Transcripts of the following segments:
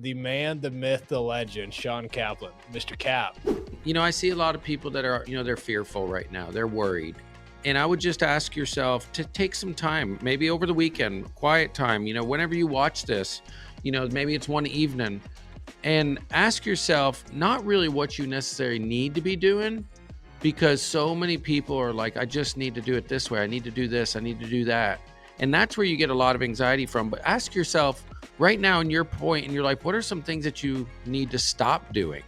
the man, the myth, the legend, Shawn Kaplan, Mr. Cap. I see a lot of people that are, they're fearful right now. They're worried. And I would just ask yourself to take some time, maybe over the weekend, quiet time, whenever you watch this, maybe it's one evening, and ask yourself not really what you necessarily need to be doing, because so many people are like, I just need to do it this way. I need to do this. I need to do that. And that's where you get a lot of anxiety from. But ask yourself right now in your point in your life, what are some things that you need to stop doing,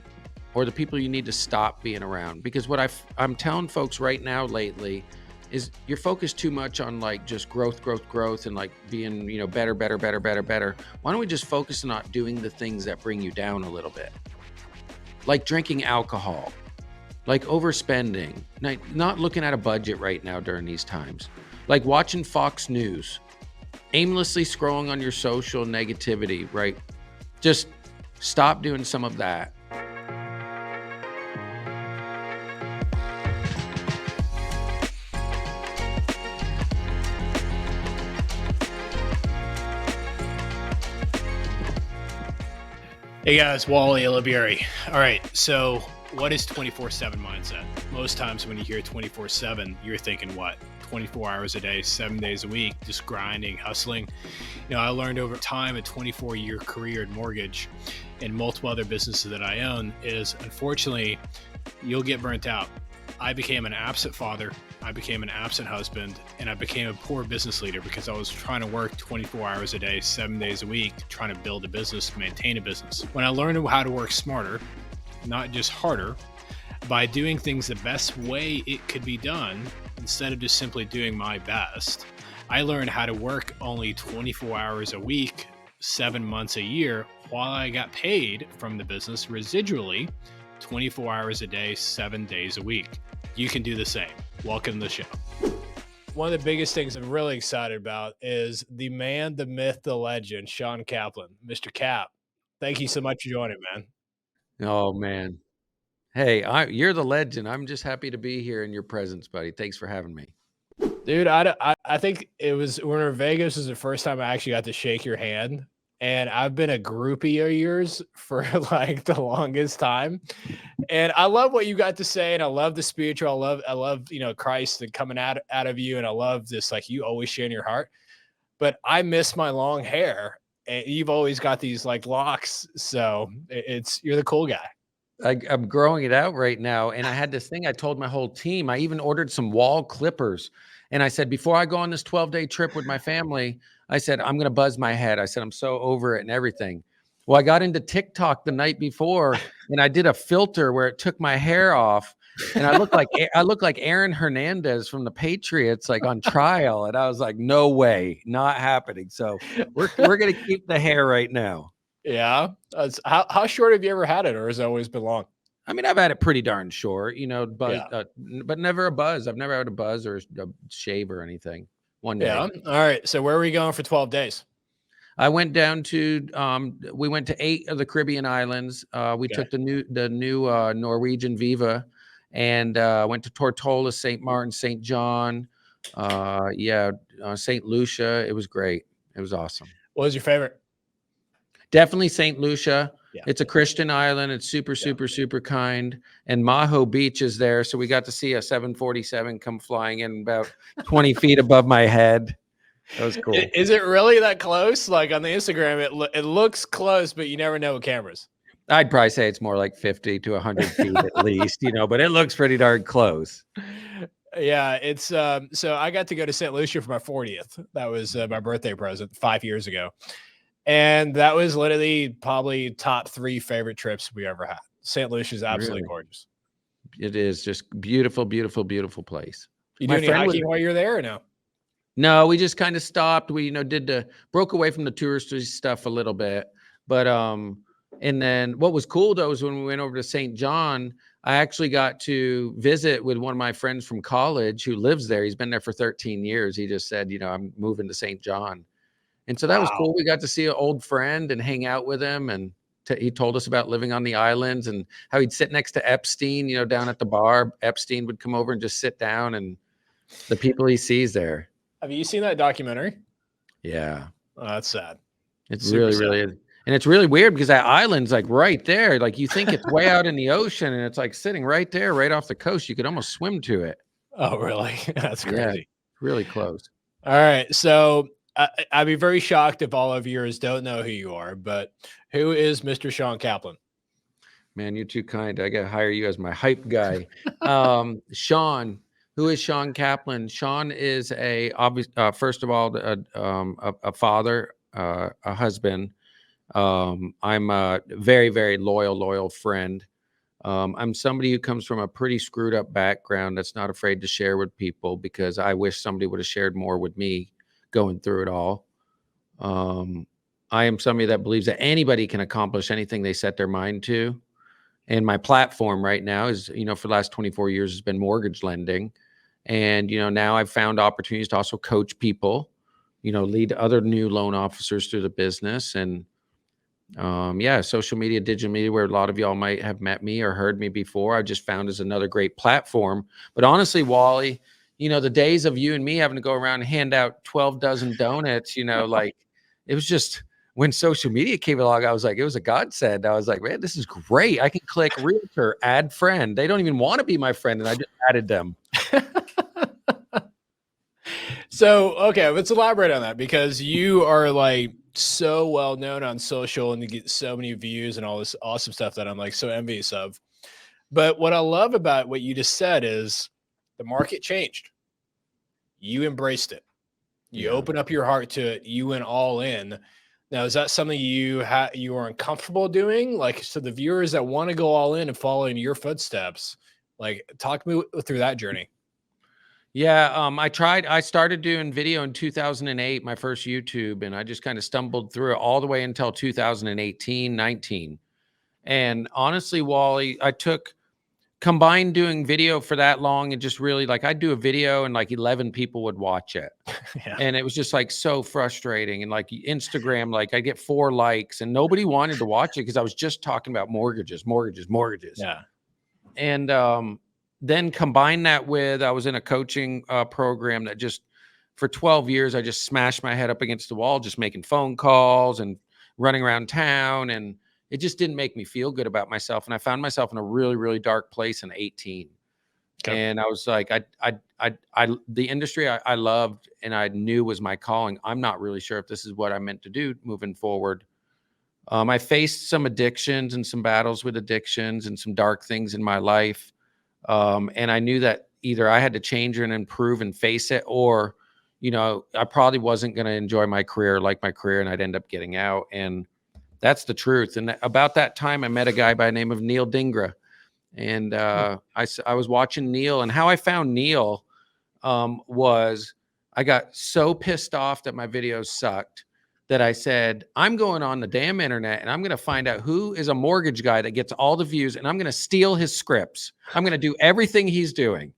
or the people you need to stop being around? Because what I'm telling folks right now lately is you're focused too much on like just growth, and like being, better. Why don't we just focus on not doing the things that bring you down a little bit? Like drinking alcohol, like overspending, not looking at a budget right now during these times, like watching Fox News, aimlessly scrolling on your social negativity, right? Just stop doing some of that. Hey guys, Wally Olivieri. All right, so what is 24/7 mindset? Most times when you hear 24/7, you're thinking what? 24 hours a day, 7 days a week, just grinding, hustling. I learned over time, a 24-year career in mortgage and multiple other businesses that I own, is unfortunately, you'll get burnt out. I became an absent father, I became an absent husband, and I became a poor business leader because I was trying to work 24 hours a day, 7 days a week, trying to build a business, maintain a business. When I learned how to work smarter, not just harder, by doing things the best way it could be done, instead of just simply doing my best, I learned how to work only 24 hours a week, 7 months a year, while I got paid from the business residually 24 hours a day, 7 days a week. You can do the same. Welcome to the show. One of the biggest things I'm really excited about is the man, the myth, the legend, Shawn Kaplan, Mr. Cap. Thank you so much for joining, man. Oh man. Hey, you're the legend. I'm just happy to be here in your presence, buddy. Thanks for having me. Dude, I think it was when we were in Vegas was the first time I actually got to shake your hand. And I've been a groupie of yours for like the longest time. And I love what you got to say. And I love the spiritual. I love, Christ and coming out of you. And I love this, like you always share in your heart. But I miss my long hair. And you've always got these like locks. So you're the cool guy. I'm growing it out right now. And I had this thing I told my whole team. I even ordered some wall clippers. And I said, before I go on this 12-day trip with my family, I said, I'm going to buzz my head. I said, I'm so over it and everything. Well, I got into TikTok the night before and I did a filter where it took my hair off. And I look like Aaron Hernandez from the Patriots, like on trial. And I was like, no way, not happening. So we're going to keep the hair right now. Yeah. How short have you ever had it, or has it always been long? I mean, I've had it pretty darn short, buzz, Yeah. but never a buzz. I've never had a buzz or a shave or anything. One day. Yeah. All right. So where are we going for 12 days? I went down to, we went to 8 of the Caribbean islands. We took the new Norwegian Viva and went to Tortola, St. Martin, St. John, St. Lucia. It was great. It was awesome. What was your favorite? Definitely St. Lucia. Yeah. It's a Christian island. It's super kind. And Maho Beach is there. So we got to see a 747 come flying in about 20 feet above my head. That was cool. Is it really that close? Like on the Instagram, it looks close, but you never know with cameras. I'd probably say it's more like 50 to 100 feet at least, but it looks pretty darn close. Yeah, it's so I got to go to St. Lucia for my 40th. That was my birthday present 5 years ago. And that was literally probably top 3 favorite trips we ever had. St. Lucia is absolutely gorgeous. It is just beautiful place. You do any hiking while you're there or no? No, we just kind of stopped. We, broke away from the touristy stuff a little bit. But and then what was cool though is when we went over to St. John, I actually got to visit with one of my friends from college who lives there. He's been there for 13 years. He just said, I'm moving to St. John. And so that was cool. We got to see an old friend and hang out with him. And he told us about living on the islands and how he'd sit next to Epstein, down at the bar. Epstein would come over and just sit down and the people he sees there. Have you seen that documentary? Yeah. Oh, that's sad. It's really, And it's really weird because that island's like right there. Like you think it's way out in the ocean and it's like sitting right there, right off the coast. You could almost swim to it. Oh, really? That's Yeah, crazy. really close. All right. So I'd be very shocked if all of yours don't know who you are, but who is Mr. Shawn Kaplan? Man, you're too kind. I got to hire you as my hype guy. Shawn, who is Shawn Kaplan? Shawn is first of all, a father, a husband. I'm a very, very loyal friend. I'm somebody who comes from a pretty screwed up background that's not afraid to share with people because I wish somebody would have shared more with me going through it all. I am somebody that believes that anybody can accomplish anything they set their mind to. And my platform right now is, for the last 24 years has been mortgage lending. And, now I've found opportunities to also coach people, lead other new loan officers through the business. And social media, digital media, where a lot of y'all might have met me or heard me before, I just found is another great platform. But honestly, Wally, the days of you and me having to go around and hand out 12 dozen donuts, like it was just when social media came along, I was like, it was a godsend. I was like, man, this is great. I can click realtor, add friend. They don't even want to be my friend. And I just added them. So, okay, let's elaborate on that because you are like so well known on social and you get so many views and all this awesome stuff that I'm like so envious of. But what I love about what you just said is the market changed. You embraced it. You opened up your heart to it. You went all in. Now, is that something you are uncomfortable doing? Like, so the viewers that want to go all in and follow in your footsteps, like, talk me through that journey. Yeah, I started doing video in 2008, my first YouTube, and I just kind of stumbled through it all the way until 2018, 19. And honestly, Wally, I combined doing video for that long and just really like I'd do a video and like 11 people would watch it. Yeah. And it was just like so frustrating. And like Instagram, like I get 4 likes and nobody wanted to watch it because I was just talking about mortgages. Yeah. And then combine that with I was in a coaching program that just for 12 years, I just smashed my head up against the wall, just making phone calls and running around town. And it just didn't make me feel good about myself. And I found myself in a really, really dark place in 18. Okay. And I was like, the industry I loved and I knew was my calling. I'm not really sure if this is what I meant to do moving forward. I faced some addictions and some battles with addictions and some dark things in my life. And I knew that either I had to change and improve and face it, or, I probably wasn't going to enjoy my career, like my career, and I'd end up getting out. And that's the truth. And about that time, I met a guy by the name of Neil Dingra. And I was watching Neil, and how I found Neil was I got so pissed off that my videos sucked that I said, I'm going on the damn internet and I'm going to find out who is a mortgage guy that gets all the views, and I'm going to steal his scripts. I'm going to do everything he's doing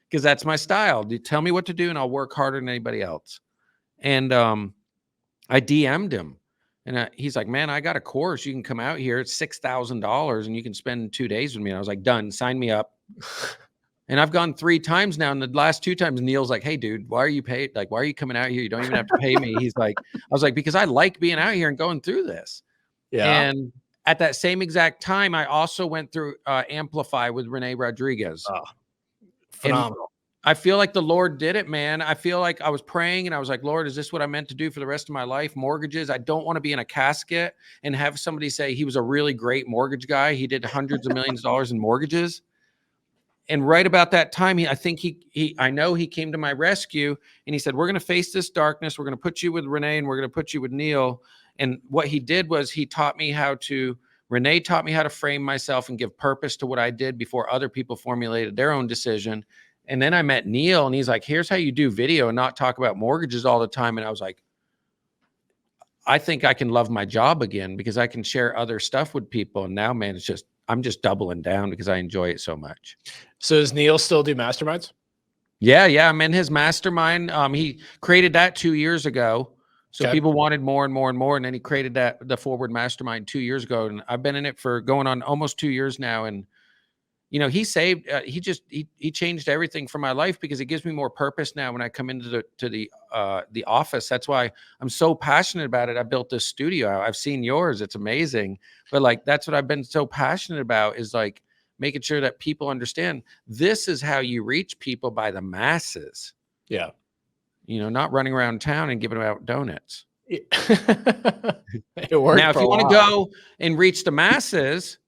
because that's my style. You tell me what to do and I'll work harder than anybody else. And I DM'd him. And he's like, man, I got a course. You can come out here. It's $6,000 and you can spend 2 days with me. And I was like, done. Sign me up. And I've gone 3 times now. And the last 2 times, Neil's like, hey, dude, why are you paid? Like, why are you coming out here? You don't even have to pay me. He's like, I was like, because I like being out here and going through this. Yeah. And at that same exact time, I also went through Amplify with Renee Rodriguez. Oh, phenomenal. And I feel like the Lord did it, man. I feel like I was praying and I was like, Lord, is this what I meant to do for the rest of my life? Mortgages. I don't want to be in a casket and have somebody say he was a really great mortgage guy. He did hundreds of millions of dollars in mortgages. And right about that time, I know he came to my rescue and he said, we're going to face this darkness. We're going to put you with Renee and we're going to put you with Neil. And what he did was Renee taught me how to frame myself and give purpose to what I did before other people formulated their own decision. And then I met Neil and he's like, here's how you do video and not talk about mortgages all the time. And I was like, I think I can love my job again because I can share other stuff with people. And now, man, I'm just doubling down because I enjoy it so much. So does Neil still do masterminds? Yeah. I'm in his mastermind. He created that 2 years ago. So people wanted more and more and more. And then he created the Forward Mastermind 2 years ago. And I've been in it for going on almost 2 years now. And he saved, he changed everything for my life, because it gives me more purpose now when I come into the office. That's why I'm so passionate about it. I built this studio. I've seen yours. It's amazing. But like, that's what I've been so passionate about, is like making sure that people understand this is how you reach people, by the masses. Yeah. Not running around town and giving out donuts. It worked. Now, if you want to go and reach the masses,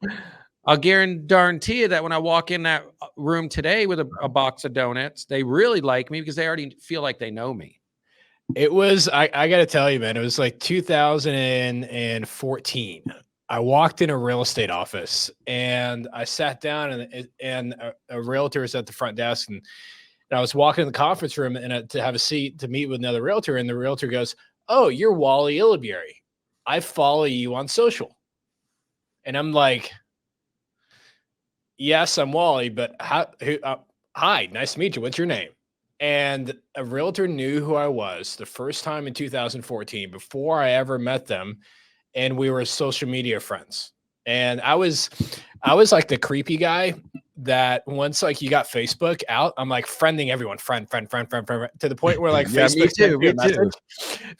I'll guarantee you that when I walk in that room today with a box of donuts, they really like me because they already feel like they know me. It was, I got to tell you, man, it was like 2014. I walked in a real estate office and I sat down, and a realtor is at the front desk, and I was walking in the conference room and to have a seat to meet with another realtor. And the realtor goes, "Oh, you're Wally Illiberry. I follow you on social." And I'm like, "Yes, I'm Wally, but hi, nice to meet you. What's your name?" And a realtor knew who I was the first time in 2014 before I ever met them. And we were social media friends. And I was like the creepy guy that once like you got Facebook out, I'm like friending everyone, friend, to the point where like Yeah, Facebook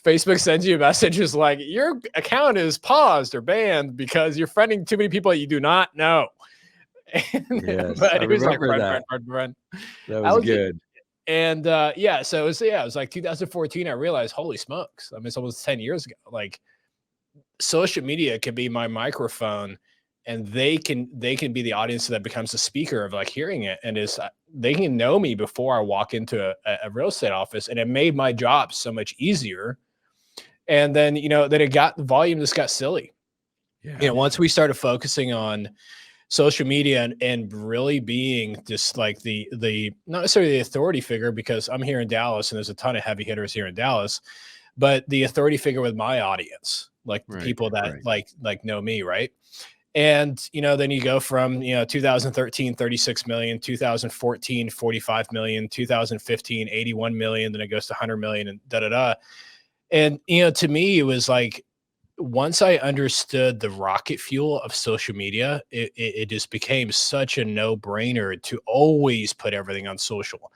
Facebook sends you a message is like, your account is paused or banned because you're friending too many people that you do not know. Yes, But I it was like remember friend. That was good. And yeah, so it was like 2014. I realized, holy smokes! I mean, it's almost 10 years ago. Like, social media can be my microphone, and they can be the audience that becomes the speaker of like hearing it, and they can know me before I walk into a real estate office, and it made my job so much easier. And then then it got, the volume just got silly. Yeah. Once we started focusing on social media and really being just like the not necessarily the authority figure, because I'm here in Dallas and there's a ton of heavy hitters here in Dallas, but the authority figure with my audience, like the people that like know me, right? And then you go from 2013 36 million, 2014 45 million, 2015 81 million, then it goes to 100 million, and and to me it was like, once I understood the rocket fuel of social media, it just became such a no-brainer to always put everything on social.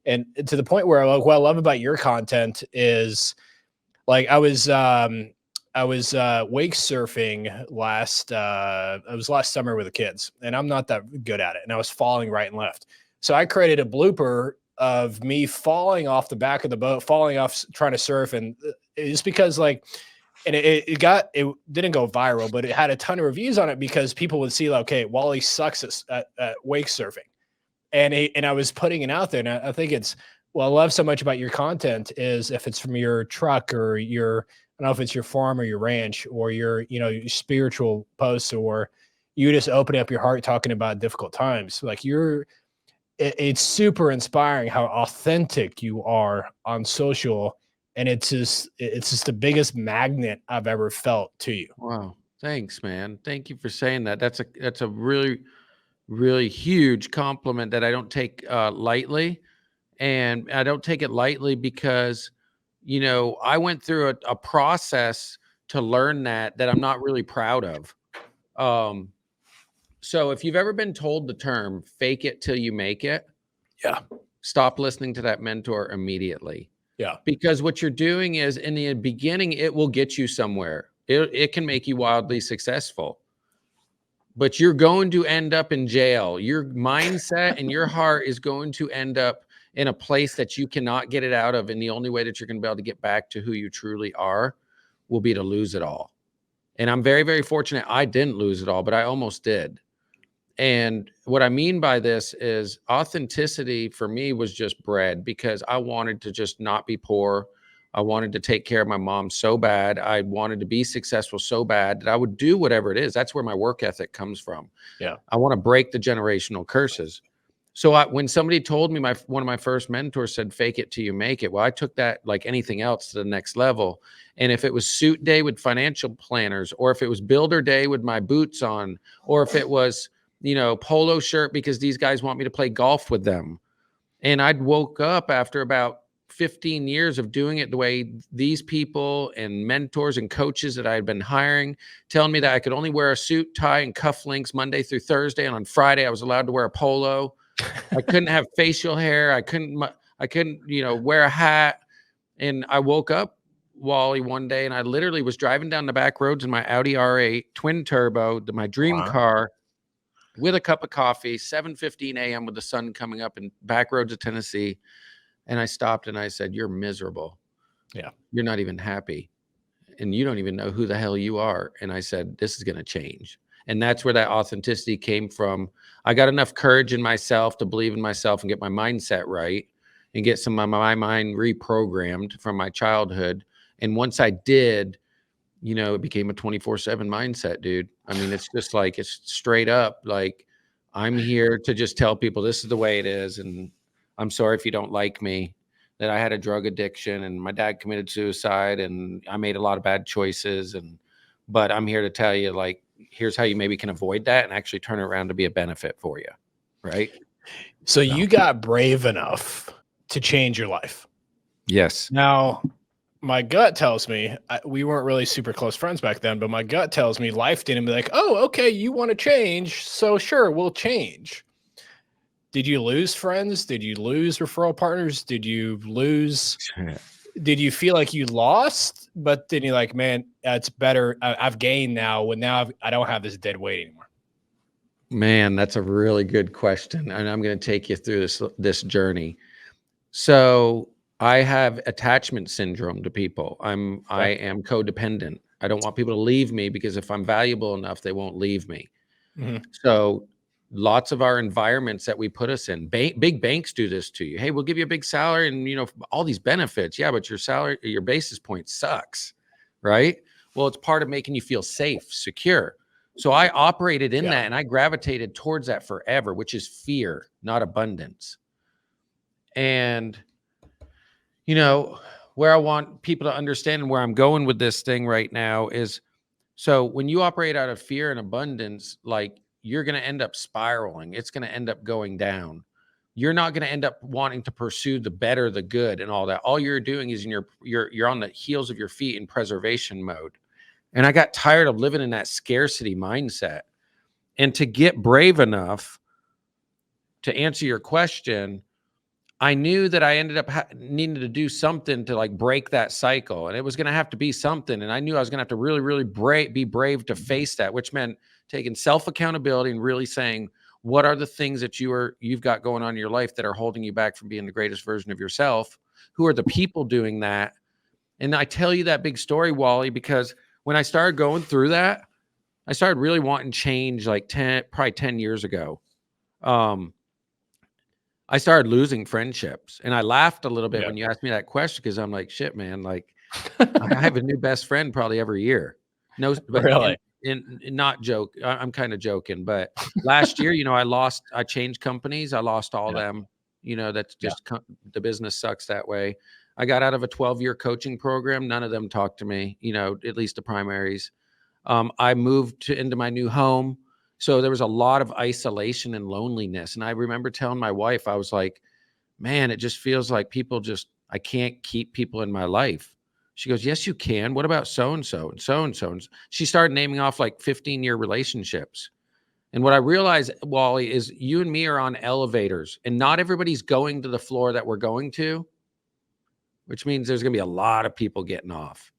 And to the point where, like, what I love about your content is, like, I was wake surfing last summer with the kids, and I'm not that good at it, and I was falling right and left. So I created a blooper of me falling off the back of the boat, falling off trying to surf, and just because, like, and it didn't go viral, but it had a ton of reviews on it because people would see, like, okay, Wally sucks at wake surfing. And I was putting it out there. And I think what I love so much about your content is, if it's from your truck or I don't know if it's your farm or your ranch or your spiritual posts, or you just open up your heart talking about difficult times, like it's super inspiring how authentic you are on social. And it's just the biggest magnet I've ever felt to you. Wow. Thanks, man. Thank you for saying that. That's a really, really huge compliment that I don't take lightly. And I don't take it lightly because, I went through a process to learn that I'm not really proud of. So if you've ever been told the term fake it till you make it, Yeah. stop listening to that mentor immediately. Yeah. Because what you're doing is, in the beginning, it will get you somewhere. It can make you wildly successful, but you're going to end up in jail. Your mindset and your heart is going to end up in a place that you cannot get it out of. And the only way that you're going to be able to get back to who you truly are will be to lose it all. And I'm very, very fortunate I didn't lose it all, but I almost did. And what I mean by this is, authenticity for me was just bred, because I wanted to just not be poor. I wanted to take care of my mom so bad. I wanted to be successful so bad that I would do whatever it is. That's where my work ethic comes from. Yeah. I want to break the generational curses. So when somebody told me, one of my first mentors said, fake it till you make it. Well, I took that like anything else to the next level. And if it was suit day with financial planners, or if it was builder day with my boots on, or if it was, polo shirt because these guys want me to play golf with them. And I'd woke up after about 15 years of doing it the way these people and mentors and coaches that I had been hiring, telling me that I could only wear a suit, tie, and cufflinks Monday through Thursday. And on Friday, I was allowed to wear a polo. I couldn't have facial hair. I couldn't, wear a hat. And I woke up, Wally, one day, and I literally was driving down the back roads in my Audi R8 twin turbo, my dream car, with a cup of coffee, 7:15 a.m. with the sun coming up in back roads of Tennessee. And I stopped and I said, "You're miserable. Yeah. You're not even happy. And you don't even know who the hell you are." And I said, "This is going to change." And that's where that authenticity came from. I got enough courage in myself to believe in myself and get my mindset right and get some of my mind reprogrammed from my childhood. And once I did, it became a 24/7 mindset, dude. I mean, it's just like, it's straight up like, I'm here to just tell people this is the way it is. And I'm sorry if you don't like me, that I had a drug addiction and my dad committed suicide and I made a lot of bad choices. But I'm here to tell you, like, here's how you maybe can avoid that and actually turn it around to be a benefit for you. Right. So you got brave enough to change your life. Yes. Now, my gut tells me we weren't really super close friends back then, but my gut tells me life didn't be like, "Oh, okay, you want to change, so sure, we'll change." Did you lose friends? Did you lose referral partners? Did you feel like you lost? But then you're like, "Man, it's better. I've gained now. I don't have this dead weight anymore." Man, that's a really good question. And I'm going to take you through this journey. So I have attachment syndrome to people. I am codependent. I don't want people to leave me because if I'm valuable enough, they won't leave me. Mm-hmm. So lots of our environments that we put us in, big banks do this to you. Hey, we'll give you a big salary and, all these benefits. Yeah, but your basis point sucks, right? Well, it's part of making you feel safe, secure. So I operated in that and I gravitated towards that forever, which is fear, not abundance. And, where I want people to understand and where I'm going with this thing right now is, so when you operate out of fear and abundance, like, you're going to end up spiraling. It's going to end up going down. You're not going to end up wanting to pursue the better, the good, and all that. All you're doing is you're on the heels of your feet in preservation mode. And I got tired of living in that scarcity mindset. And to get brave enough to answer your question, I knew that I ended up needing to do something to, like, break that cycle. And it was going to have to be something. And I knew I was going to have to really, really be brave to face that, which meant taking self-accountability and really saying, what are the things that you've got going on in your life that are holding you back from being the greatest version of yourself? Who are the people doing that? And I tell you that big story, Wally, because when I started going through that, I started really wanting change like probably 10 years ago. I started losing friendships, and I laughed a little bit when you asked me that question, because I'm like, shit, man, like, I have a new best friend probably every year. No, but really, and not joke. I'm kind of joking, but last year, I changed companies. I lost all them. That's just the business sucks that way. I got out of a 12-year coaching program. None of them talked to me, at least the primaries. I moved into my new home. So there was a lot of isolation and loneliness. And I remember telling my wife, I was like, man, it just feels like I can't keep people in my life. She goes, yes, you can. What about so-and-so and so-and-so? And she started naming off like 15-year relationships. And what I realized, Wally, is you and me are on elevators and not everybody's going to the floor that we're going to, which means there's going to be a lot of people getting off.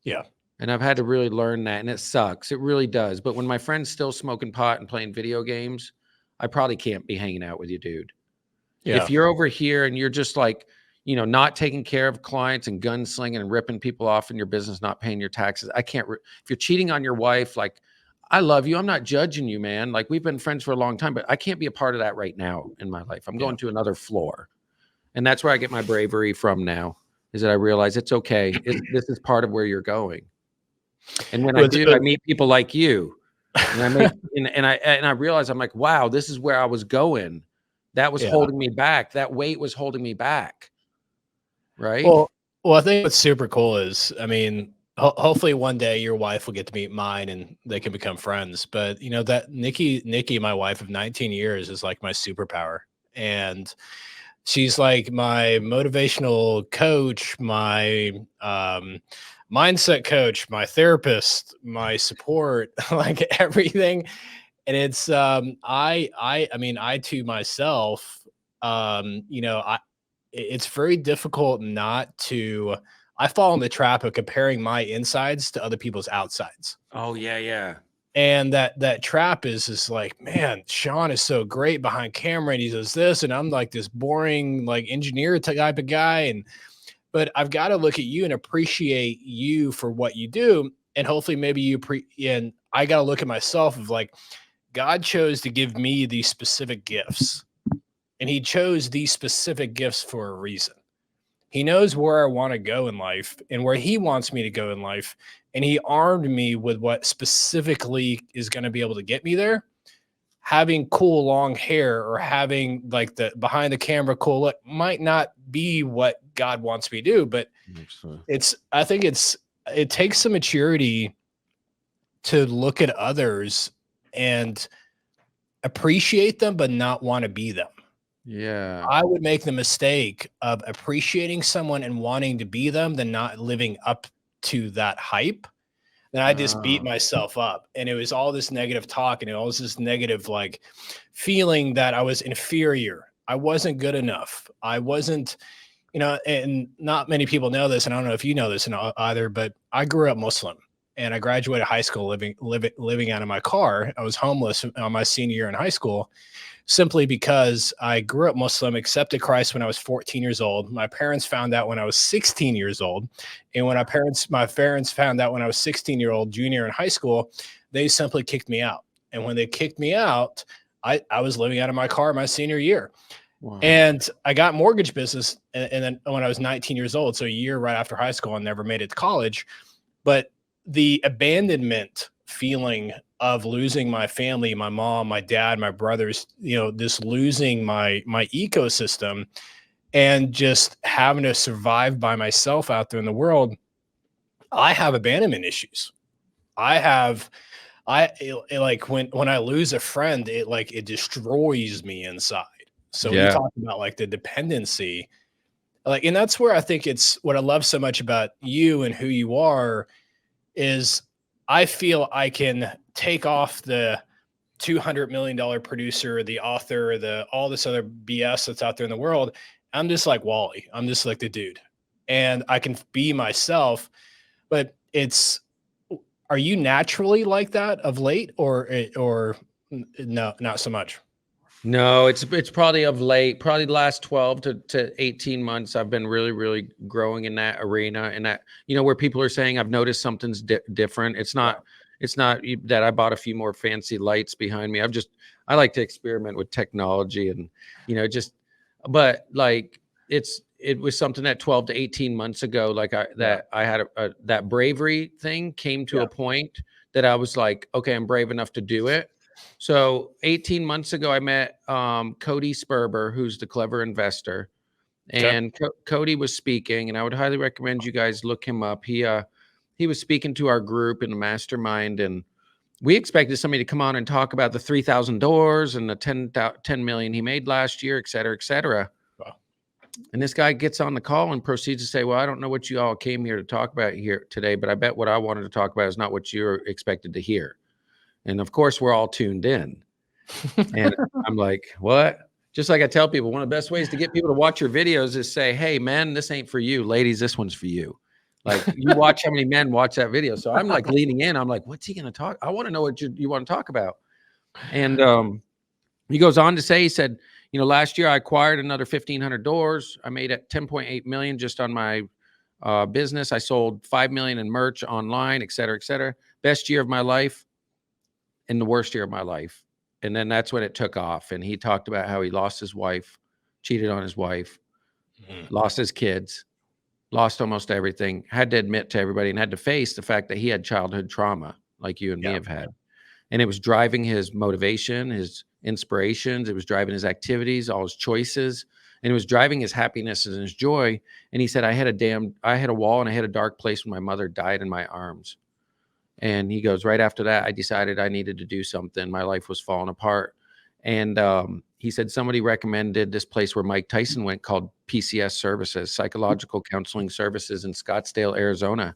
Yeah. And I've had to really learn that, and it sucks. It really does. But when my friend's still smoking pot and playing video games, I probably can't be hanging out with you, dude. Yeah. If you're over here and you're just like, not taking care of clients and gunslinging and ripping people off in your business, not paying your taxes, I can't. If you're cheating on your wife, like, I love you. I'm not judging you, man. Like, we've been friends for a long time, but I can't be a part of that right now in my life. I'm going to another floor. And that's where I get my bravery from now, is that I realize it's okay. This is part of where you're going. And when I meet people like you, and I realize, I'm like, wow, this is where I was going. That was holding me back. That weight was holding me back. Right. Well, I think what's super cool is, I mean, hopefully one day your wife will get to meet mine and they can become friends. But that Nikki, my wife of 19 years, is like my superpower. And She's like my motivational coach, my mindset coach, my therapist, my support, like everything. And it's I mean, I to myself, you know, it's very difficult not to I fall in the trap of comparing my insides to other people's outsides. Oh yeah, yeah. And that trap is like, man, Shawn is so great behind camera and he does this, and I'm like this boring like engineer type of guy. And but I've got to look at you and appreciate you for what you do. And hopefully maybe and I got to look at myself of like, God chose to give me these specific gifts. And he chose these specific gifts for a reason. He knows where I want to go in life and where he wants me to go in life. And he armed me with what specifically is going to be able to get me there. Having cool long hair or having like the behind the camera cool look might not be what God wants me to do, but I think it takes some maturity to look at others and appreciate them, but not want to be them. Yeah. I would make the mistake of appreciating someone and wanting to be them than not living up to that hype. Then I just beat Oh, myself up. And it was all this negative talk and it was this negative like feeling that I was inferior. I wasn't good enough. I wasn't, you know, and not many people know this, and I don't know if you know this either, but I grew up Muslim and I graduated high school living out of my car. I was homeless on my senior year in high school simply because I grew up Muslim, accepted Christ when I was 14 years old. My parents found out when I was 16 years old. And when my parents found out when I was 16-year-old junior in high school, they simply kicked me out. And when they kicked me out, I was living out of my car my senior year. wow. And I got mortgage business. And then when I was 19 years old, so a year right after high school, I never made it to college. But the abandonment feeling of losing my family, my mom, my dad, my brothers, you know, this losing my ecosystem and just having to survive by myself out there in the world, I have abandonment issues. I have like when I lose a friend, it destroys me inside. So when you Yeah. talk about like the dependency, like, and that's where I think it's what I love so much about you and who you are is I feel I can take off the $200 million producer, the author, the all this other BS that's out there in the world. I'm just like Wally. I'm just like the dude. And I can be myself, but are you naturally like that of late or no, not so much? No, it's probably of late, probably the last 12 to 18 months. I've been really, really growing in that arena, and that, you know, where people are saying I've noticed something's different. It's not that I bought a few more fancy lights behind me. I like to experiment with technology and, you know, but like it was something that 12 to 18 months ago, like Yeah. I had that bravery thing came to Yeah. a point that I was like, okay, I'm brave enough to do it. So 18 months ago, I met Cody Sperber, who's the clever investor, Okay. and Cody was speaking, and I would highly recommend you guys look him up. He was speaking to our group in the mastermind, and we expected somebody to come on and talk about the 3,000 doors and the 10 million he made last year, et cetera, et cetera. Wow. And this guy gets on the call and proceeds to say, well, I don't know what you all came here to talk about here today, but I bet what I wanted to talk about is not what you're expected to hear. And of course, we're all tuned in. And I'm like, what? Just like I tell people, one of the best ways to get people to watch your videos is say, hey, men, this ain't for you. Ladies, this one's for you. Like, you watch how many men watch that video. So I'm like leaning in. I'm like, what's he going to talk? I want to know what you want to talk about. And he goes on to say, he said, you know, last year I acquired another 1,500 doors. I made it 10.8 million just on my business. I sold 5 million in merch online, et cetera, et cetera. Best year of my life and the worst year of my life. And then that's when it took off. And he talked about how he lost his wife, cheated on his wife, lost his kids, lost almost everything, had to admit to everybody and had to face the fact that he had childhood trauma like you and me Yeah. have had. And it was driving his motivation, his inspirations. It was driving his activities, all his choices. And it was driving his happiness and his joy. And he said, I had a wall and I had a dark place when my mother died in my arms. And he goes, right after that, I decided I needed to do something. My life was falling apart. And he said somebody recommended this place where Mike Tyson went called PCS Services, Psychological Counseling Services in Scottsdale, Arizona.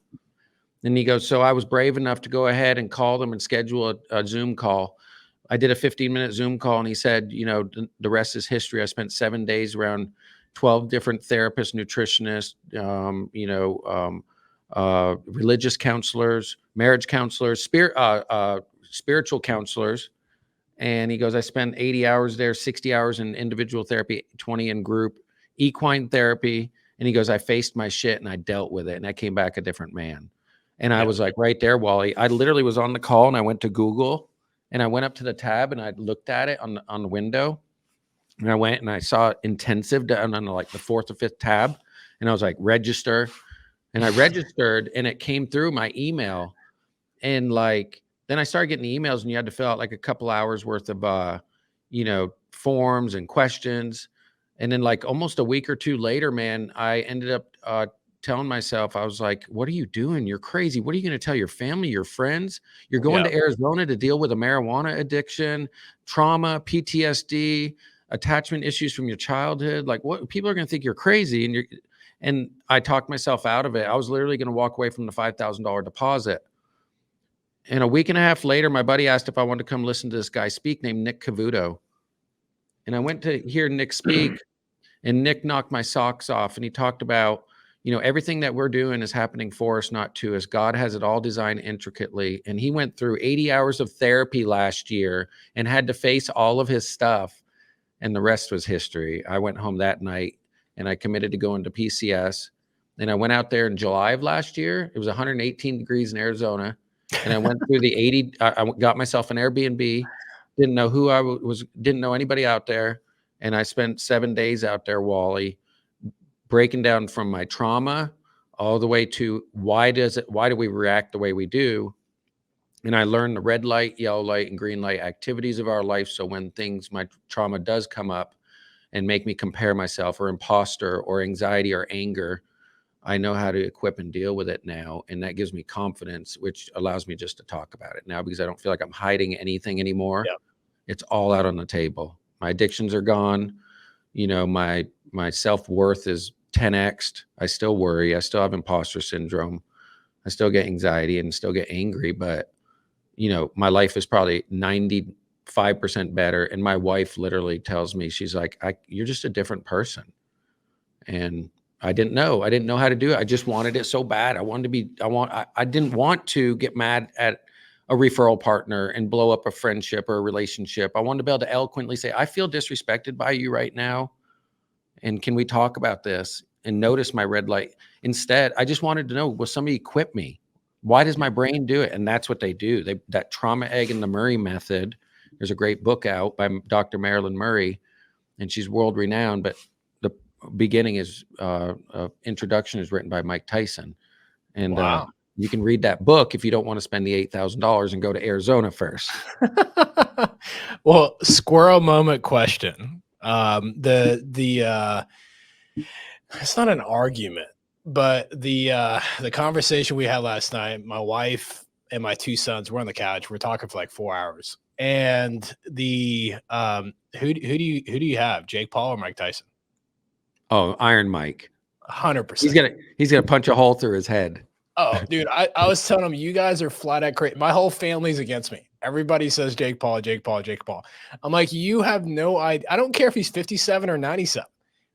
And he goes, so I was brave enough to go ahead and call them and schedule a Zoom call. I did a 15-minute Zoom call, and he said, the rest is history. I spent 7 days around 12 different therapists, nutritionists, religious counselors, marriage counselors, spiritual counselors. And he goes, I spent 80 hours there, 60 hours in individual therapy, 20 in group, equine therapy. And he goes, I faced my shit and I dealt with it. And I came back a different man. And I was like, right there, Wally. I literally was on the call, and I went to Google, and I went up to the tab, and I looked at it on the window, and I went and I saw intensive down on like the 4th or 5th tab. And I was like, register. And I registered, and it came through my email. And like, then I started getting the emails, and you had to fill out like a couple hours worth of, forms and questions. And then like almost a week or two later, man, I ended up telling myself, I was like, what are you doing? You're crazy. What are you going to tell your family, your friends? You're going to Arizona to deal with a marijuana addiction, trauma, PTSD, attachment issues from your childhood. Like, what people are going to think you're crazy. And I talked myself out of it. I was literally going to walk away from the $5,000 deposit. And a week and a half later, my buddy asked if I wanted to come listen to this guy speak named Nick Cavuto. And I went to hear Nick speak, and Nick knocked my socks off. And he talked about, everything that we're doing is happening for us, not to us. God has it all designed intricately. And he went through 80 hours of therapy last year and had to face all of his stuff. And the rest was history. I went home that night, and I committed to going to PCS. And I went out there in July of last year. It was 118 degrees in Arizona. And I went through the 80, I got myself an Airbnb, didn't know who I was, didn't know anybody out there. And I spent 7 days out there, Wally, breaking down from my trauma all the way to why do we react the way we do? And I learned the red light, yellow light, and green light activities of our life. So when my trauma does come up and make me compare myself, or imposter, or anxiety, or anger, I know how to equip and deal with it now. And that gives me confidence, which allows me just to talk about it now, because I don't feel like I'm hiding anything anymore. Yeah. It's all out on the table. My addictions are gone. My self-worth is 10x'd. I still worry. I still have imposter syndrome. I still get anxiety and still get angry, but my life is probably 95% better. And my wife literally tells me, she's like, you're just a different person. And I didn't know how to do it. I just wanted it so bad. I didn't want to get mad at a referral partner and blow up a friendship or a relationship. I wanted to be able to eloquently say, I feel disrespected by you right now. And can we talk about this? And notice my red light. Instead, I just wanted to know, will somebody equip me? Why does my brain do it? And that's what they do. That trauma egg and the Murray method. There's a great book out by Dr. Marilyn Murray, and she's world renowned, but the beginning is introduction is written by Mike Tyson. And you can read that book if you don't want to spend the $8,000 and go to Arizona first. Well, squirrel moment question. It's not an argument, but the conversation we had last night, my wife and my 2 sons were on the couch. We're talking for like 4 hours. And who do you have, Jake Paul or Mike Tyson? Oh, Iron Mike. 100%. He's gonna punch a hole through his head. Oh, dude, I was telling him, you guys are flat out crazy. My whole family's against me. Everybody says Jake Paul, Jake Paul, Jake Paul. I'm like, you have no idea. I don't care if he's 57 or 97.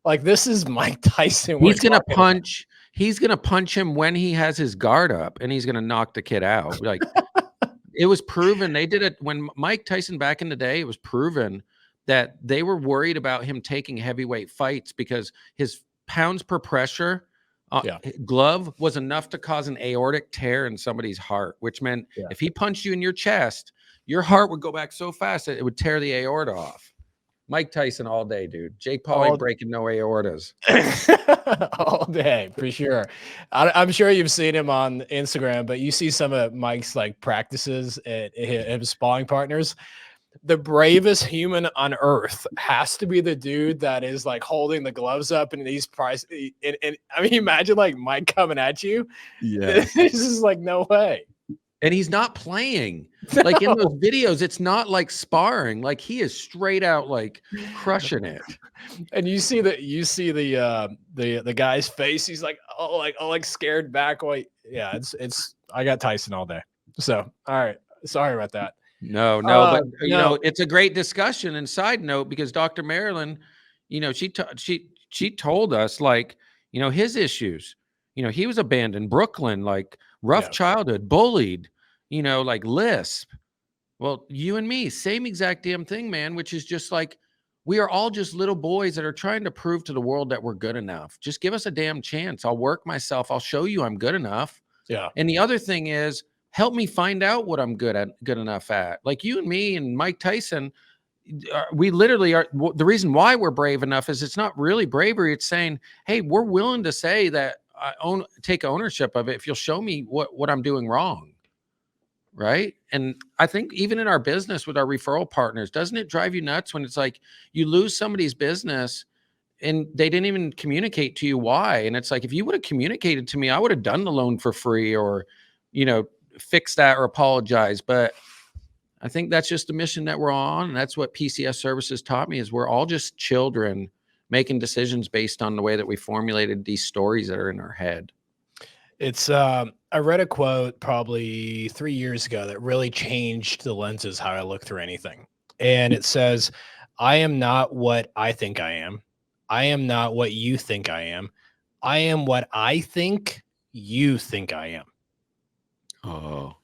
Like, this is Mike Tyson. He's gonna punch. He's gonna punch him when he has his guard up, and he's gonna knock the kid out. Like, it was proven. They did it when Mike Tyson back in the day. It was proven that they were worried about him taking heavyweight fights because his pounds per pressure glove was enough to cause an aortic tear in somebody's heart, which meant if he punched you in your chest, your heart would go back so fast that it would tear the aorta off. Mike Tyson all day, dude. Jake Paul ain't breaking no aortas. All day, for sure. I'm sure you've seen him on Instagram, but you see some of Mike's like practices at his sparring partners. The bravest human on earth has to be the dude that is like holding the gloves up and he's priced. And I mean, imagine like Mike coming at you. Yeah, this is like no way. And he's not playing. Like in those videos, it's not like sparring. Like he is straight out like crushing it. And you see the guy's face. He's like, like scared back. Like, yeah, it's. I got Tyson all day. So, all right, sorry about that. No, but you No, know, it's a great discussion. And side note, because Dr. Marilyn, you know, she told us like, you know, his issues. You know, he was abandoned, Brooklyn, like rough yeah, childhood, bullied. You know, like lisp. Well, you and me, same exact damn thing, man. Which is just like we are all just little boys that are trying to prove to the world that we're good enough. Just give us a damn chance. I'll work myself. I'll show you I'm good enough. yeah. And the other thing is, help me find out what I'm good enough at. Like you and me and Mike Tyson, we literally are. The reason why we're brave enough is it's not really bravery. It's saying, hey, we're willing to say that take ownership of it if you'll show me what I'm doing wrong. Right. And I think even in our business with our referral partners, doesn't it drive you nuts when it's like you lose somebody's business and they didn't even communicate to you why? And it's like, if you would have communicated to me, I would have done the loan for free or, you know, fix that or apologize. But I think that's just the mission that we're on. And that's what PCS services taught me is we're all just children making decisions based on the way that we formulated these stories that are in our head. It's I read a quote probably 3 years ago that really changed the lenses how I look through anything. And it says, I am not what I think I am. I am not what you think I am. I am what I think you think I am. Oh,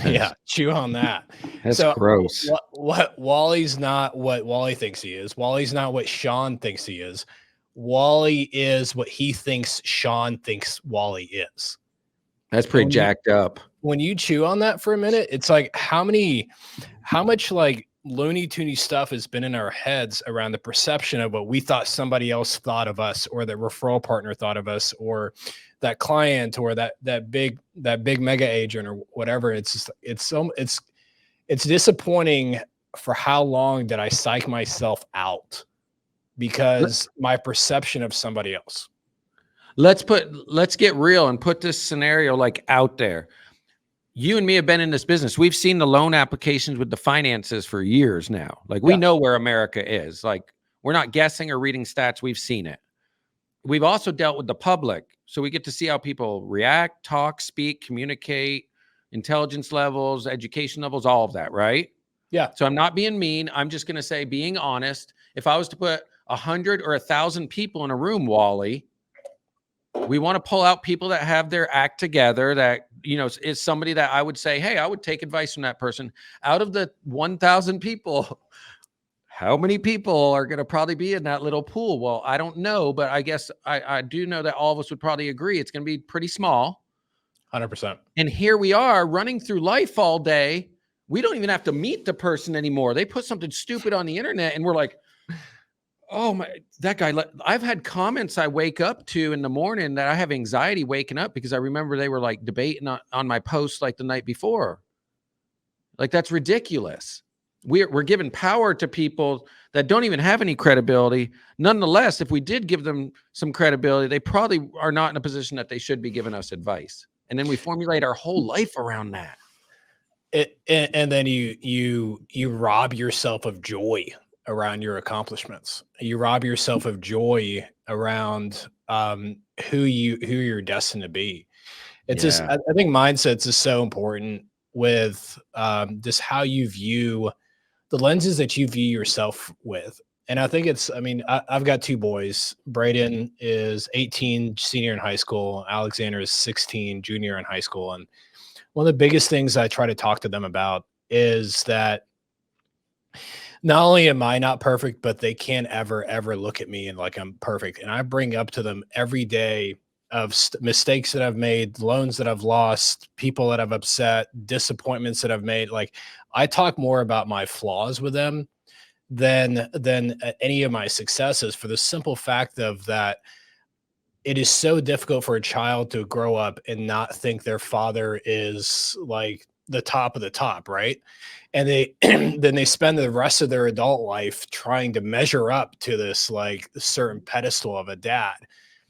Yeah, chew on that. that's So gross. what Wally's not what Wally thinks he is. Wally's not what Shawn thinks he is. Wally is what he thinks Shawn thinks Wally is. That's pretty jacked up. When you chew on that for a minute, it's like how much like Looney Toony stuff has been in our heads around the perception of what we thought somebody else thought of us, or that referral partner thought of us, or that client, or that big mega agent, or whatever. It's just, it's disappointing for how long did I psych myself out because my perception of somebody else. Let's get real and put this scenario like out there. You and me have been in this business. We've seen the loan applications with the finances for years now. Like we know where America is. Like we're not guessing or reading stats. We've seen it. We've also dealt with the public. So we get to see how people react, talk, speak, communicate, intelligence levels, education levels, all of that, right? Yeah. So I'm not being mean. I'm just going to say, being honest, if I was to put 100 or 1,000 people in a room, Wally, we want to pull out people that have their act together, that, you know, is somebody that I would say, hey, I would take advice from that person. Out of the 1,000 people, how many people are going to probably be in that little pool? Well, I don't know, but I guess I do know that all of us would probably agree it's going to be pretty small. 100%. And here we are running through life all day. We don't even have to meet the person anymore. They put something stupid on the internet and we're like, oh my, that guy. I've had comments I wake up to in the morning that I have anxiety waking up because I remember they were like debating on my post like the night before. Like, that's ridiculous. We're giving power to people that don't even have any credibility. Nonetheless, if we did give them some credibility, they probably are not in a position that they should be giving us advice. And then we formulate our whole life around that. And then you rob yourself of joy around your accomplishments. You rob yourself of joy around who you're destined to be. It's just, I think mindsets is so important with just how you view the lenses that you view yourself with. And I think it's, I mean, I've got two boys. Braden is 18, senior in high school. Alexander is 16, junior in high school. And one of the biggest things I try to talk to them about is that not only am I not perfect, but they can't ever look at me and like I'm perfect. And I bring up to them every day of mistakes that I've made, loans that I've lost, people that I've upset, disappointments that I've made. Like I talk more about my flaws with them than any of my successes, for the simple fact of that it is so difficult for a child to grow up and not think their father is like the top of the top, right? And they then they spend the rest of their adult life trying to measure up to this like certain pedestal of a dad.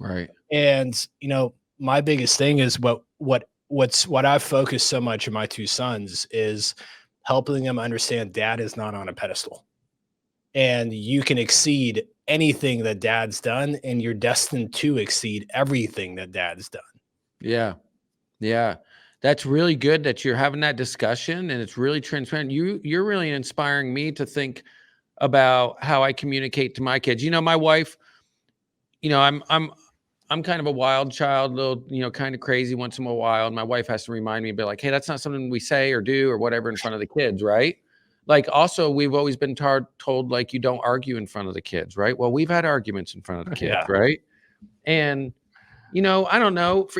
Right. And you know, my biggest thing is what what I've focused so much on my two sons is helping them understand dad is not on a pedestal, and you can exceed anything that dad's done, and you're destined to exceed everything that dad's done. Yeah. Yeah. That's really good that you're having that discussion and it's really transparent. You're really inspiring me to think about how I communicate to my kids. My wife, I'm kind of a wild child, little, kind of crazy once in a while. And my wife has to remind me, be like, hey, that's not something we say or do or whatever in front of the kids, right? Like, also, we've always been told, like, you don't argue in front of the kids, right? Well, we've had arguments in front of the kids, Yeah. right? And I don't know.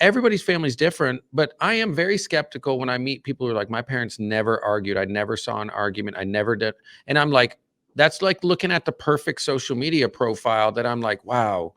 Everybody's family is different, but I am very skeptical when I meet people who are like, my parents never argued. I never saw an argument. I never did. And I'm like, that's like looking at the perfect social media profile that I'm like, wow,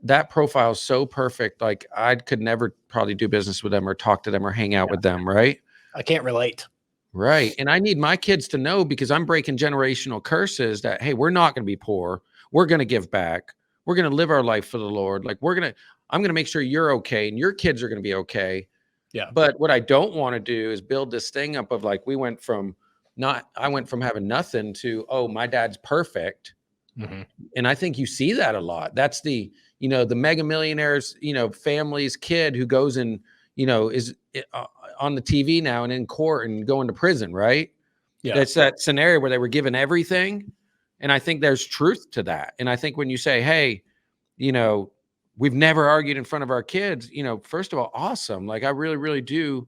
that profile is so perfect. Like, I could never probably do business with them or talk to them or hang out with them. Right. I can't relate. Right. And I need my kids to know, because I'm breaking generational curses, that, hey, we're not going to be poor. We're going to give back. We're going to live our life for the Lord. Like, I'm going to make sure you're okay and your kids are going to be okay. Yeah. But what I don't want to do is build this thing up of like, I went from having nothing to, oh, my dad's perfect. Mm-hmm. And I think you see that a lot. That's the mega millionaires, family's kid who goes and, is on the TV now and in court and going to prison, right? Yeah. That's that scenario where they were given everything. And I think there's truth to that. And I think when you say, hey, we've never argued in front of our kids, first of all, awesome. Like, I really, really do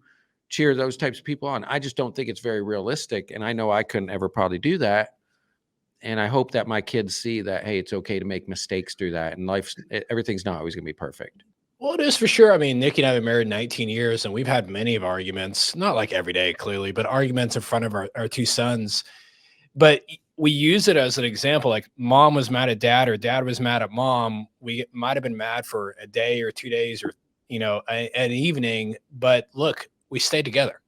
cheer those types of people on. I just don't think it's very realistic. And I know I couldn't ever probably do that. And I hope that my kids see that, hey, it's okay to make mistakes through that. And everything's not always going to be perfect. Well, it is for sure. I mean, Nikki and I have been married 19 years, and we've had many of arguments, not like every day, clearly, but arguments in front of our two sons. But we use it as an example. Like, mom was mad at dad, or dad was mad at mom. We might have been mad for a day or 2 days, or, an evening. But look, we stayed together.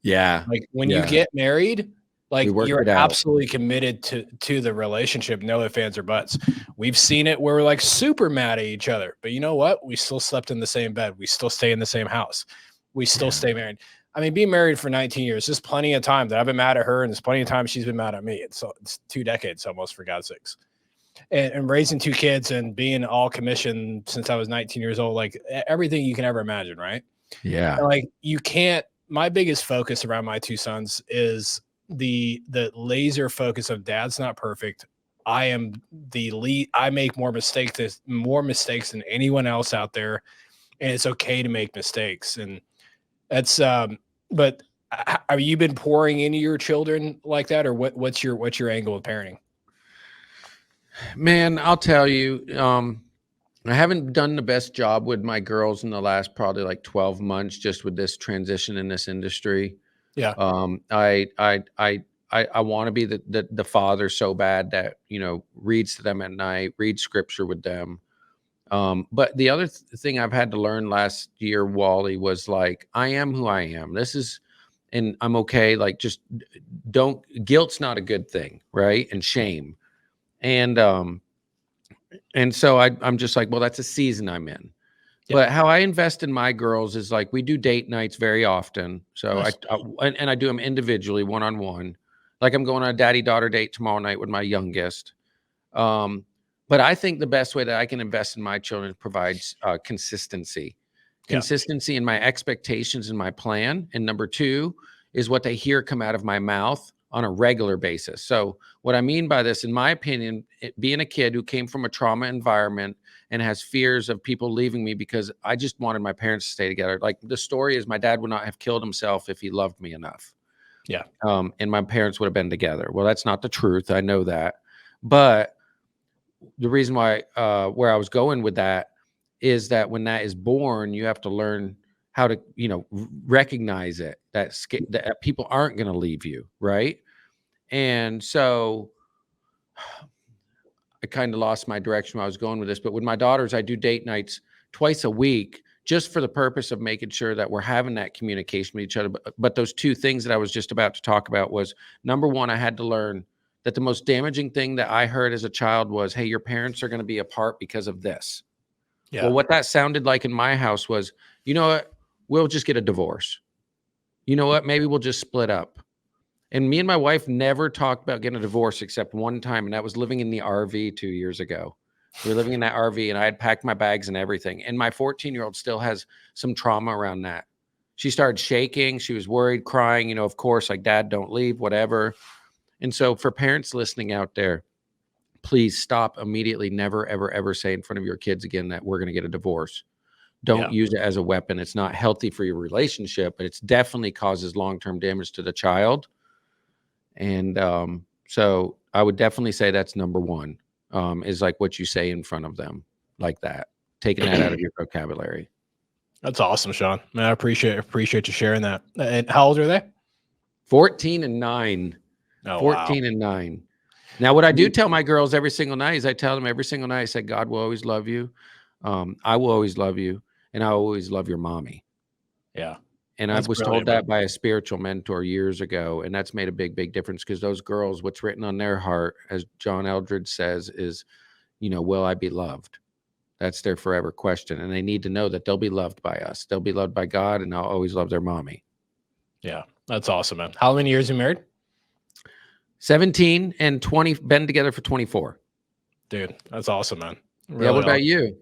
Yeah. Like, when you get married, like, you're absolutely committed to the relationship. No ifs, ands, or buts. We've seen it where we're like super mad at each other, but you know what? We still slept in the same bed. We still stay in the same house. We still stay married. I mean, being married for 19 years, there's plenty of time that I've been mad at her, and there's plenty of time she's been mad at me. It's 2 decades almost, for God's sakes. And raising 2 kids and being all commissioned since I was 19 years old, like, everything you can ever imagine, right? Yeah. And, like, you can't. My biggest focus around my 2 sons is the laser focus of dad's not perfect. I am the lead. I make more mistakes than anyone else out there, and it's okay to make mistakes. And that's but have you been pouring into your children like that, or what's your angle of parenting? Man, I'll tell you, I haven't done the best job with my girls in the last probably like 12 months, just with this transition in this industry. Yeah. I want to be the father so bad that, reads to them at night, reads scripture with them. But the other thing I've had to learn last year, Wally, was like, I am who I am. And I'm okay. Like, just guilt's not a good thing. Right. And shame. And so I'm just like, well, that's a season I'm in. Yeah. But how I invest in my girls is like, we do date nights very often. So Nice. I do them individually, one-on-one. Like, I'm going on a daddy-daughter date tomorrow night with my youngest. But I think the best way that I can invest in my children provides consistency. Consistency in my expectations and my plan. And number 2 is what they hear come out of my mouth on a regular basis. So what I mean by this, in my opinion, being a kid who came from a trauma environment and has fears of people leaving me because I just wanted my parents to stay together. Like, the story is, my dad would not have killed himself if he loved me enough. Yeah. And my parents would have been together. Well, that's not the truth. I know that. But the reason why, where I was going with that is that when that is born, you have to learn how to, recognize it, that people aren't going to leave you. Right. And so I kind of lost my direction where I was going with this, but with my daughters, I do date nights twice a week, just for the purpose of making sure that we're having that communication with each other. But those 2 things that I was just about to talk about was, number 1, I had to learn that the most damaging thing that I heard as a child was, hey, your parents are going to be apart because of this. Yeah. Well, what that sounded like in my house was, you know what? we'll just get a divorce. You know what? Maybe we'll just split up. And me and my wife never talked about getting a divorce except one time, and that was living in the RV 2 years ago. We were living in that RV, and I had packed my bags and everything. And my 14-year-old still has some trauma around that. She started shaking. She was worried, crying, of course, like, Dad, don't leave, whatever. And so for parents listening out there, please stop immediately. Never, ever, ever say in front of your kids again that we're going to get a divorce. Don't use it as a weapon. It's not healthy for your relationship, but it's definitely causes long-term damage to the child. And so I would definitely say that's number one, is like what you say in front of them, like that, taking that out of your vocabulary. That's awesome, Shawn. Man, I appreciate you sharing that. And how old are they? 14 and 9. Oh, 14 and 9. Now, what I do tell my girls every single night is I tell them every single night, I say, God will always love you. I will always love you. And I always love your mommy. Yeah. And I was told that by a spiritual mentor years ago. And that's made a big, big difference, because those girls, what's written on their heart, as John Eldredge says, is, will I be loved? That's their forever question. And they need to know that they'll be loved by us. They'll be loved by God, and I'll always love their mommy. Yeah. That's awesome, man. How many years you married? 17 and 20, been together for 24. Dude, that's awesome, man. Really what about you?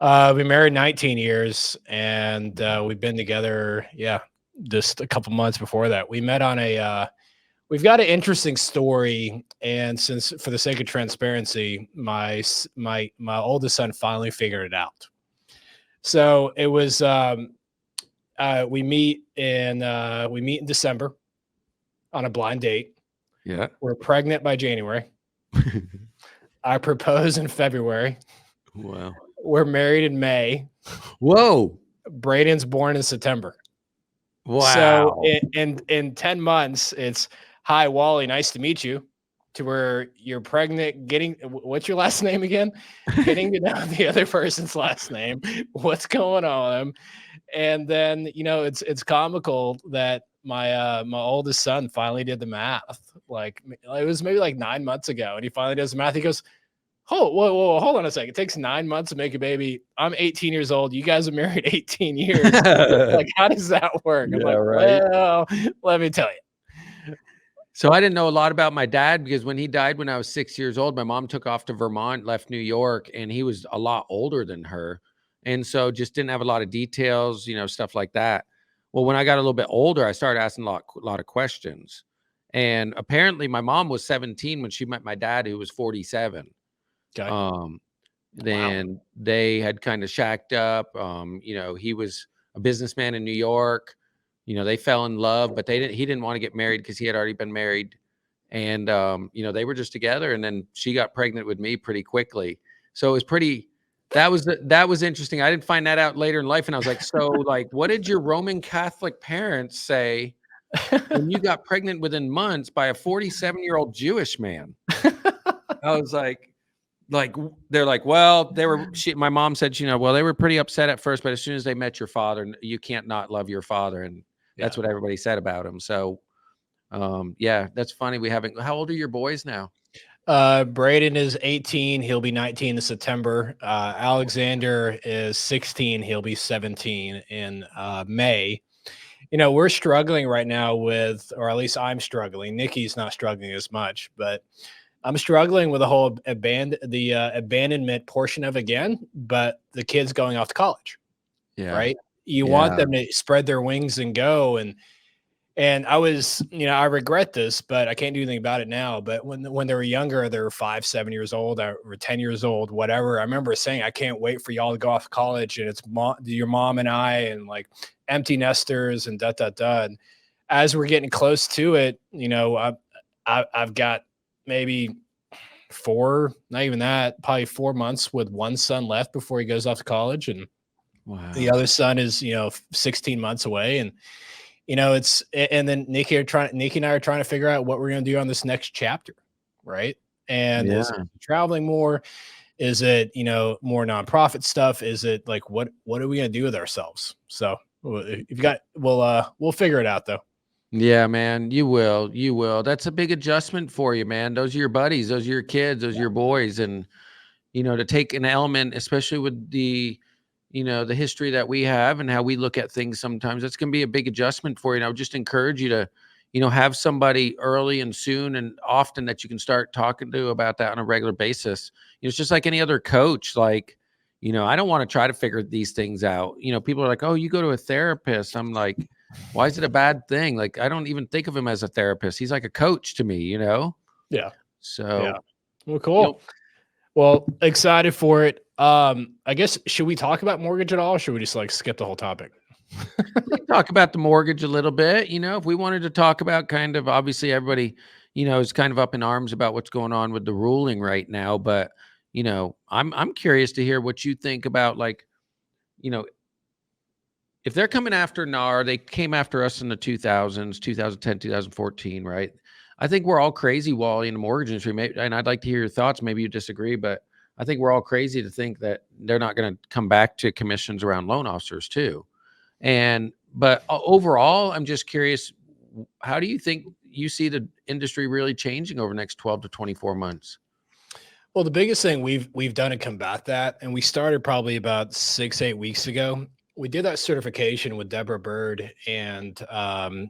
We married 19 years, and we've been together, just a couple months before that. We met on we've got an interesting story, and since, for the sake of transparency, my oldest son finally figured it out. So it was we meet in December on a blind date. Yeah. We're pregnant by January. I propose in February. Wow. We're married in May. Whoa. Braden's born in September. Wow. So in 10 months, it's, hi, Wally, nice to meet you, to where you're pregnant, what's your last name again? Getting to know the other person's last name, what's going on with them. And then, it's comical that my oldest son finally did the math. Like, it was maybe like 9 months ago, and he finally does the math. He goes, whoa, hold on a second. It takes 9 months to make a baby. I'm 18 years old. You guys are married 18 years. Like, how does that work? I'm like, right. Well, let me tell you. So I didn't know a lot about my dad, because when he died when I was 6 years old, my mom took off to Vermont, left New York, and he was a lot older than her. And so just didn't have a lot of details, stuff like that. Well, when I got a little bit older, I started asking a lot of questions. And apparently my mom was 17 when she met my dad, who was 47. Okay. Then they had kind of shacked up. He was a businessman in New York. They fell in love, but he didn't want to get married because he had already been married. And, they were just together, and then she got pregnant with me pretty quickly. So it was that was interesting. I didn't find that out later in life. And I was like, so like, what did your Roman Catholic parents say when you got pregnant within months by a 47-year-old Jewish man? I was like, they're like, well, my mom said, well, they were pretty upset at first, but as soon as they met your father, you can't not love your father. And that's what everybody said about him. So, that's funny. How old are your boys now? Braden is 18. He'll be 19 in September. Alexander is 16. He'll be 17 in May. We're struggling right now with, or at least I'm struggling. Nikki's not struggling as much, but I'm struggling with the whole abandonment portion of it again, but the kids going off to college. Yeah. Right. You want them to spread their wings and go. And I was, I regret this, but I can't do anything about it now. But when they were younger, they were 5, 7 years old, or 10 years old, whatever. I remember saying, I can't wait for y'all to go off to college, and it's your mom and I, and like empty nesters and da. And as we're getting close to it, I've got maybe 4, not even that, probably 4 months with one son left before he goes off to college. And the other son is, 16 months away. And, and then Nikki and I are trying to figure out what we're going to do on this next chapter. Right. And is it traveling more? Is it, more nonprofit stuff? Is it like, what are we going to do with ourselves? So if you've got, we'll figure it out though. Yeah, man, you will. That's a big adjustment for you, man. Those are your buddies. Those are your kids. Those are your boys. And, to take an element, especially with the, the history that we have and how we look at things sometimes. That's going to be a big adjustment for you. And I would just encourage you to, have somebody early and soon and often that you can start talking to about that on a regular basis. It's just like any other coach. Like, I don't want to try to figure these things out. People are like, oh, you go to a therapist. I'm like, why is it a bad thing? Like, I don't even think of him as a therapist. He's like a coach to me, Yeah. So, Yeah. Well, cool. Well, excited for it. I guess, should we talk about mortgage at all? Or should we just like skip the whole topic? we can talk about the mortgage a little bit. If we wanted to talk about kind of, obviously everybody, is kind of up in arms about what's going on with the ruling right now. But, I'm curious to hear what you think about, like, if they're coming after NAR, they came after us in the 2000s, 2010, 2014, right? I think we're all crazy, Wally, in the mortgage industry. And I'd like to hear your thoughts. Maybe you disagree, but I think we're all crazy to think that they're not going to come back to commissions around loan officers too. But overall, I'm just curious, how do you think you see the industry really changing over the next 12 to 24 months? Well, the biggest thing we've done to combat that, and we started probably about 6-8 weeks ago. We did that certification with Deborah Bird and Todd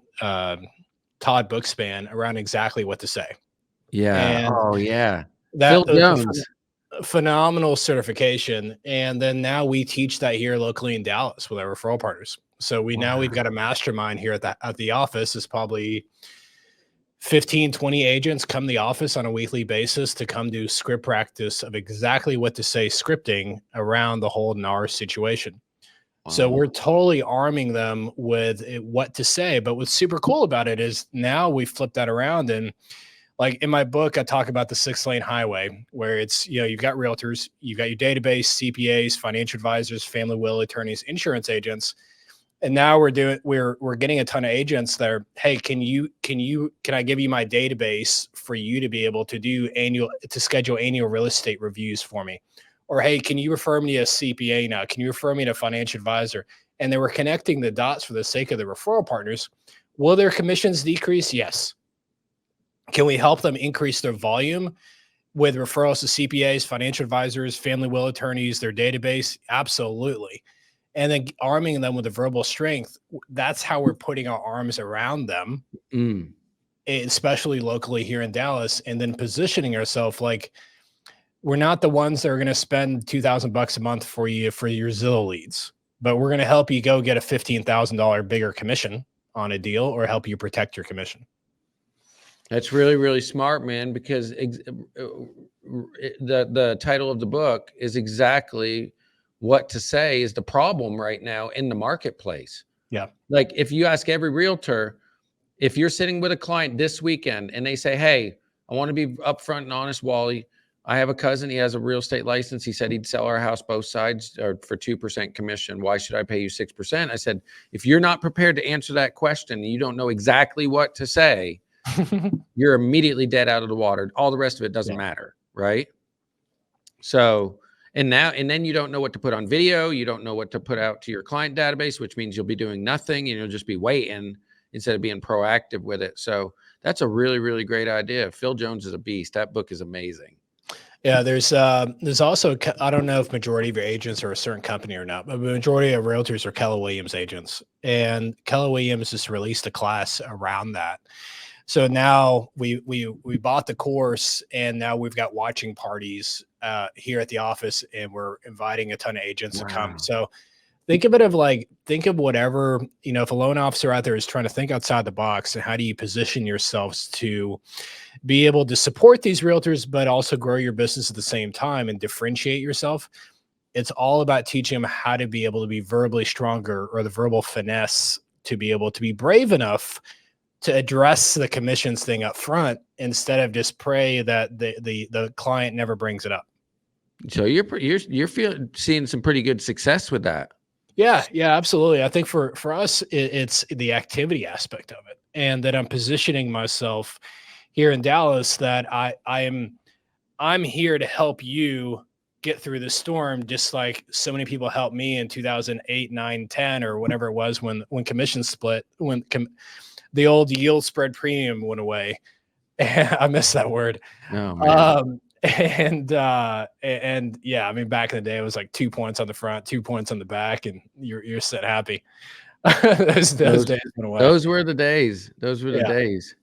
Bookspan around exactly what to say. Yeah. And oh yeah. that Phil Jones. Phenomenal certification. And then now we teach that here locally in Dallas with our referral partners. So we've got a mastermind here at the office. Is probably 15, 20 agents come to the office on a weekly basis to come do script practice of exactly what to say scripting around the whole NAR situation. So we're totally arming them with what to say. But what's super cool about it is now we flip that around. And like in my book, I talk about the 6-lane highway where it's, you've got realtors, you've got your database, CPAs, financial advisors, family will attorneys, insurance agents. And now we're getting a ton of agents that are, hey, can I give you my database for you to be able to schedule annual real estate reviews for me? Or, hey, can you refer me to a CPA now? Can you refer me to a financial advisor? And they were connecting the dots for the sake of the referral partners. Will their commissions decrease? Yes. Can we help them increase their volume with referrals to CPAs, financial advisors, family will attorneys, their database? Absolutely. And then arming them with the verbal strength. That's how we're putting our arms around them, especially locally here in Dallas, and then positioning ourselves like we're not the ones that are going to spend $2,000 a month for your Zillow leads, but we're going to help you go get a $15,000 bigger commission on a deal or help you protect your commission. That's really, really smart, man, because the title of the book is exactly what to say is the problem right now in the marketplace. Yeah. Like if you ask every realtor, if you're sitting with a client this weekend and they say, hey, I want to be upfront and honest, Wally, I have a cousin, he has a real estate license. He said he'd sell our house both sides or for 2% commission. Why should I pay you 6%? I said, if you're not prepared to answer that question and you don't know exactly what to say, you're immediately dead out of the water. All the rest of it doesn't matter, right? So, and then you don't know what to put on video. You don't know what to put out to your client database, which means you'll be doing nothing and you'll just be waiting instead of being proactive with it. So that's a really, really great idea. Phil Jones is a beast. That book is amazing. Yeah, there's also, I don't know if majority of your agents are a certain company or not, but the majority of realtors are Keller Williams agents, and Keller Williams just released a class around that. So now we bought the course, and now we've got watching parties here at the office, and we're inviting a ton of agents to come. So think of whatever, if a loan officer out there is trying to think outside the box, and how do you position yourselves to be able to support these realtors, but also grow your business at the same time and differentiate yourself. It's all about teaching them how to be able to be verbally stronger, or the verbal finesse to be able to be brave enough to address the commissions thing up front instead of just pray that the client never brings it up. So you're seeing some pretty good success with that. Yeah, absolutely. I think for us, it's the activity aspect of it, and that I'm positioning myself here in Dallas that I'm here to help you get through the storm, just like so many people helped me in 2008, 9, 10, or whatever it was when commissions split, when the old yield spread premium went away. I miss that word. Oh, man. And yeah, I mean, back in the day, it was like 2 points on the front, 2 points on the back, and you're set happy. Those days went away. Those were the days. Those were the Yeah. days.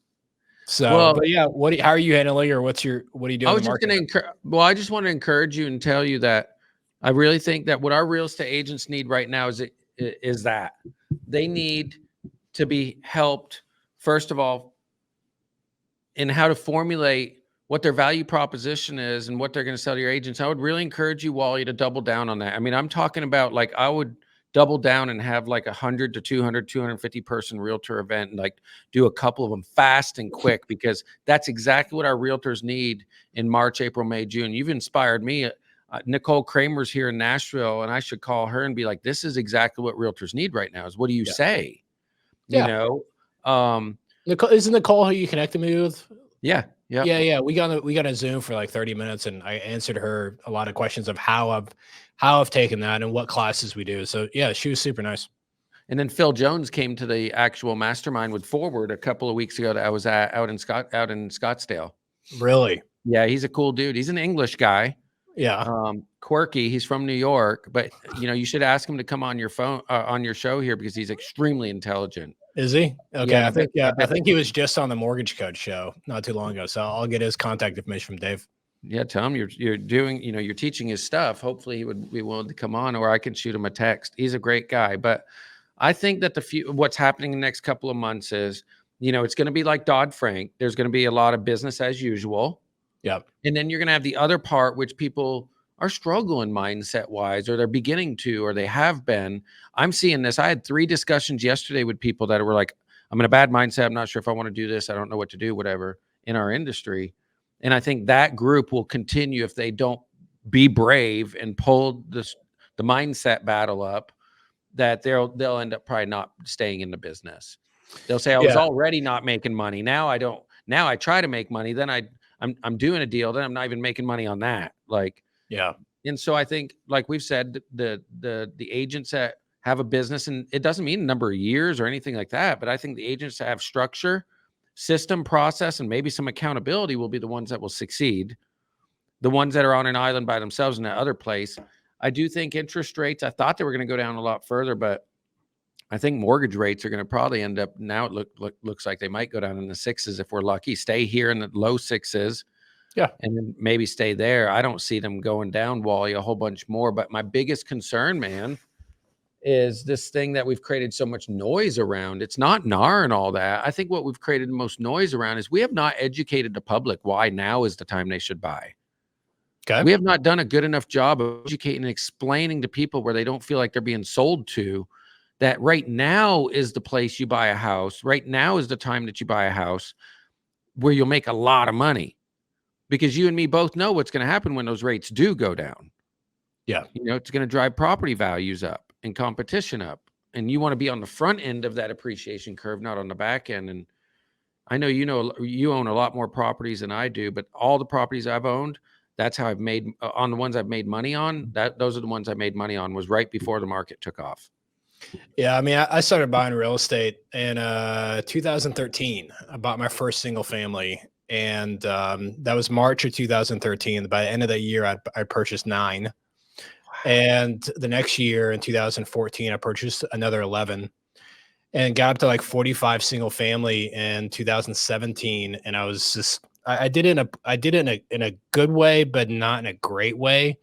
So, Well, but yeah, how are you handling, or what are you doing I in was the just market? going to well, I just want to encourage you and tell you that I really think that what our real estate agents need right now is that they need to be helped, first of all, in how to formulate what their value proposition is and what they're going to sell to your agents. I would really encourage you, Wally, to double down on that. I mean, I'm talking about, like, I would double down and have like 100 to 200, 250 person realtor event, and like do a couple of them fast and quick, because that's exactly what our realtors need in March, April, May, June. You've inspired me. Nicole Kramer's here in Nashville, and I should call her and be like, this is exactly what realtors need right now, is what do you Yeah. say? You Yeah. know? Isn't Nicole who you connected me with? Yeah. Yeah. Yeah. We got a Zoom for like 30 minutes, and I answered her a lot of questions of how I've taken that and what classes we do. So yeah, she was super nice. And then Phil Jones came to the actual mastermind with Forward a couple of weeks ago that I was at out in Scottsdale. Really? Yeah, he's a cool dude. He's an English guy. Yeah. Quirky. He's from New York, but you should ask him to come on your phone on your show here, because he's extremely intelligent. Is he? Okay. Yeah, I think he was just on the Mortgage Code show not too long ago. So I'll get his contact information from Dave. Yeah, tell him you're doing, you're teaching his stuff. Hopefully he would be willing to come on, or I can shoot him a text. He's a great guy. But I think that what's happening in the next couple of months is, it's going to be like Dodd-Frank. There's going to be a lot of business as usual. Yeah. And then you're going to have the other part, which people are struggling mindset wise, or they're beginning to, or they have been. I'm seeing this. I had 3 discussions yesterday with people that were like, I'm in a bad mindset. I'm not sure if I want to do this. I don't know what to do, whatever, in our industry. And I think that group will continue if they don't be brave and pull the mindset battle up, that they'll end up probably not staying in the business. They'll say, I was already not making money. Now I don't. Now I try to make money. Then I'm doing a deal. Then I'm not even making money on that. Like, yeah. And so I think, like we've said, the agents that have a business, and it doesn't mean a number of years or anything like that, but I think the agents that have structure, system, process, and maybe some accountability will be the ones that will succeed. The ones that are on an island by themselves in that other place. I do think interest rates, I thought they were going to go down a lot further, but I think mortgage rates are going to probably end up, now it looks like they might go down in the 6s if we're lucky, stay here in the low 6s. Yeah. And then maybe stay there. I don't see them going down, Wally, a whole bunch more. But my biggest concern, man, is this thing that we've created so much noise around. It's not NAR and all that. I think what we've created the most noise around is we have not educated the public why now is the time they should buy. Okay. We have not done a good enough job of educating and explaining to people where they don't feel like they're being sold to, that right now is the place you buy a house. Right now is the time that you buy a house where you'll make a lot of money. Because you and me both know what's going to happen when those rates do go down. Yeah. It's going to drive property values up and competition up. And you want to be on the front end of that appreciation curve, not on the back end. And I know you own a lot more properties than I do, but all the properties I've owned, that's how I've made on the ones I've made money on. Those are the ones I made money on, was right before the market took off. Yeah, I mean, I started buying real estate in 2013. I bought my first single family. And that was March of 2013. By the end of that year, I purchased 9. Wow. And the next year in 2014, I purchased another 11 and got up to like 45 single family in 2017. And I was just, I did it in a good way, but not in a great way.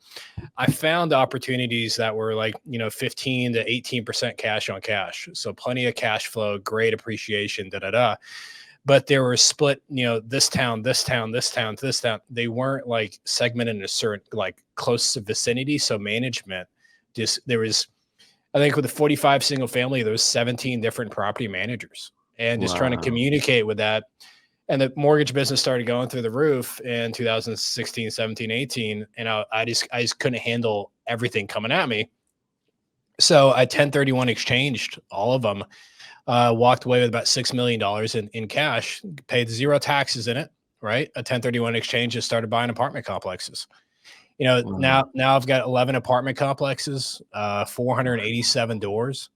I found opportunities that were like, 15 to 18% cash on cash. So plenty of cash flow, great appreciation, but they were split, this town, this town, this town, this town. They weren't like segmented in a certain, like, close vicinity. So management, there was, I think with the 45 single family, there was 17 different property managers, and just trying to communicate with that. And the mortgage business started going through the roof in 2016, 17, 18. And I just couldn't handle everything coming at me. So I 1031 exchanged all of them. Walked away with about $6 million in cash, paid 0 taxes in it, right? A 1031 exchange, just started buying apartment complexes. Now I've got 11 apartment complexes, 487 doors.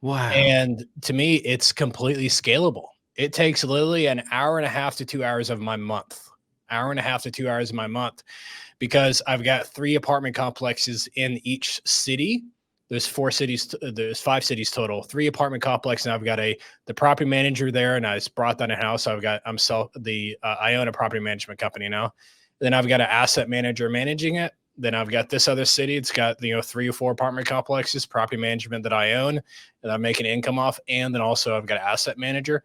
Wow. And to me, it's completely scalable. It takes literally an hour and a half to 2 hours of my month hour and a half to 2 hours of my month, because I've got 3 apartment complexes in each city. There's 4 cities, there's 5 cities total, 3 apartment complexes, and I've got the property manager there, and I just brought down a house. So I own a property management company now. Then I've got an asset manager managing it. Then I've got this other city. It's got 3 or 4 apartment complexes, property management that I own, and I'm making income off. And then also I've got an asset manager.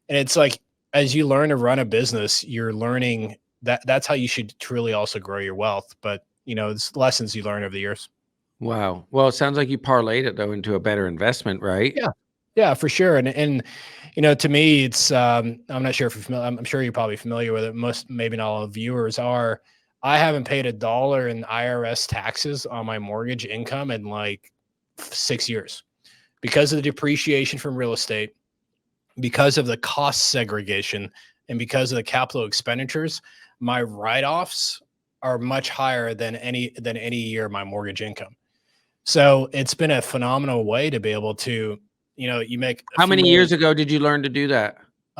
And it's like, as you learn to run a business, you're learning that's how you should truly also grow your wealth. But it's lessons you learn over the years. Wow. Well, it sounds like you parlayed it though into a better investment, right? Yeah. Yeah, for sure. And to me, it's I'm not sure if you're familiar. I'm sure you're probably familiar with it. Most, maybe not all viewers are. I haven't paid $1 in IRS taxes on my mortgage income in like 6 years, because of the depreciation from real estate, because of the cost segregation, and because of the capital expenditures. My write-offs are much higher than any year of my mortgage income. So it's been a phenomenal way to be able to, you make How many years ago did you learn to do that?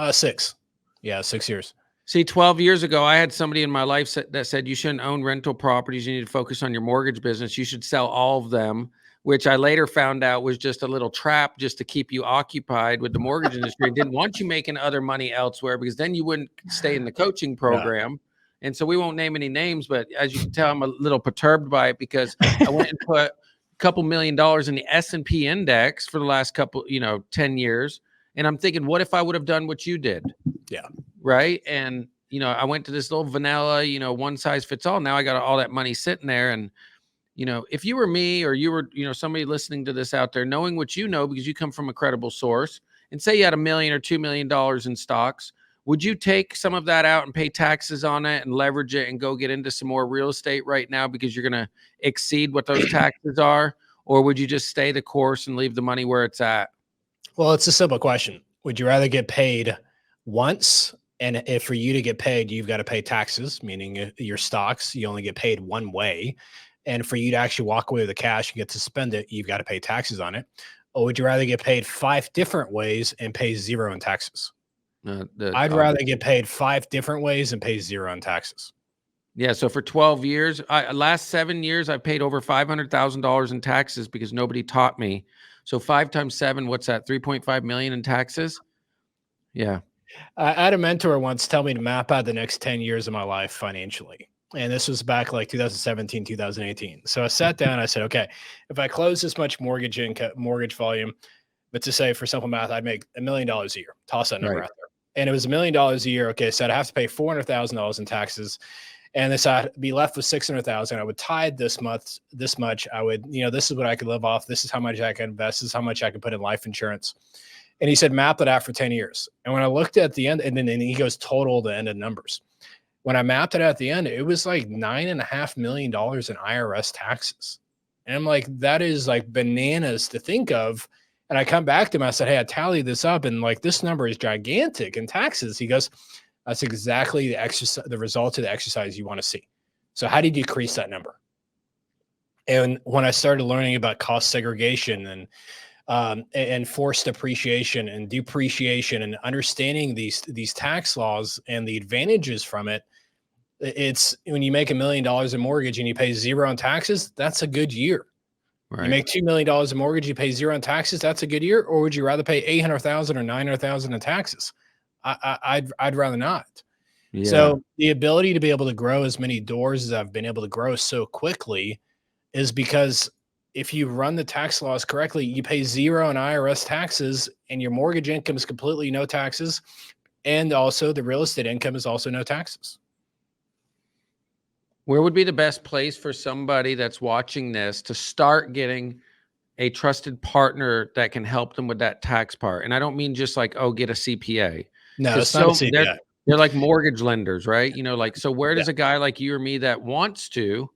6. Yeah, 6 years. See, 12 years ago, I had somebody in my life that said you shouldn't own rental properties. You need to focus on your mortgage business. You should sell all of them, which I later found out was just a little trap just to keep you occupied with the mortgage industry. And didn't want you making other money elsewhere, because then you wouldn't stay in the coaching program. Yeah. And so we won't name any names, but as you can tell, I'm a little perturbed by it, because I went and put couple $1 million in the S&P index for the last 10 years. And I'm thinking, what if I would have done what you did? Yeah. Right. And, I went to this little vanilla, one size fits all. Now I got all that money sitting there. And, if you were me, or you were, somebody listening to this out there, knowing what you know, because you come from a credible source, and say you had $1 million or $2 million in stocks, would you take some of that out and pay taxes on it and leverage it and go get into some more real estate right now because you're going to exceed what those taxes are? Or would you just stay the course and leave the money where it's at? Well, it's a simple question. Would you rather get paid once? And if for you to get paid, you've got to pay taxes, meaning your stocks, you only get paid one way. And for you to actually walk away with the cash and get to spend it, you've got to pay taxes on it. Or would you rather get paid 5 different ways and pay 0 in taxes? I'd rather get paid 5 different ways and pay 0 in taxes. Yeah. So for 12 years, last 7 years, I've paid over $500,000 in taxes because nobody taught me. So 5 times 7, what's that? 3.5 million in taxes. Yeah. I had a mentor once tell me to map out the next 10 years of my life financially. And this was back like 2017, 2018. So I sat down and I said, okay, if I close this much mortgage volume, but to say for simple math, I'd make $1 million a year, toss that number out there. And it was $1 million a year. Okay. So I'd have to pay $400,000 in taxes. And this, I'd be left with $600,000. I would tithe this much. I would, this is what I could live off. This is how much I can invest. This is how much I can put in life insurance. And he said, map it out for 10 years. And when I looked at the end, and then he goes total the end of numbers. When I mapped it at the end, it was like $9.5 million in IRS taxes. And I'm like, that is like bananas to think of. And I come back to him, I said, hey, I tallied this up, and like this number is gigantic in taxes. He goes, that's exactly the result of the exercise you want to see. So how do you decrease that number? And when I started learning about cost segregation and forced appreciation and depreciation and understanding these tax laws and the advantages from it, it's when you make $1 million in mortgage and you pay 0 in taxes, that's a good year. Right. You make $2 million in mortgage, you pay 0 in taxes, that's a good year. Or would you rather pay $800,000 or $900,000 in taxes? I'd rather not. Yeah. So the ability to be able to grow as many doors as I've been able to grow so quickly is because if you run the tax laws correctly, you pay 0 in IRS taxes, and your mortgage income is completely no taxes. And also the real estate income is also no taxes. Where would be the best place for somebody that's watching this to start getting a trusted partner that can help them with that tax part? And I don't mean just like, oh, get a CPA. No, it's not a CPA. They're like mortgage lenders, right? So where does a guy like you or me that wants to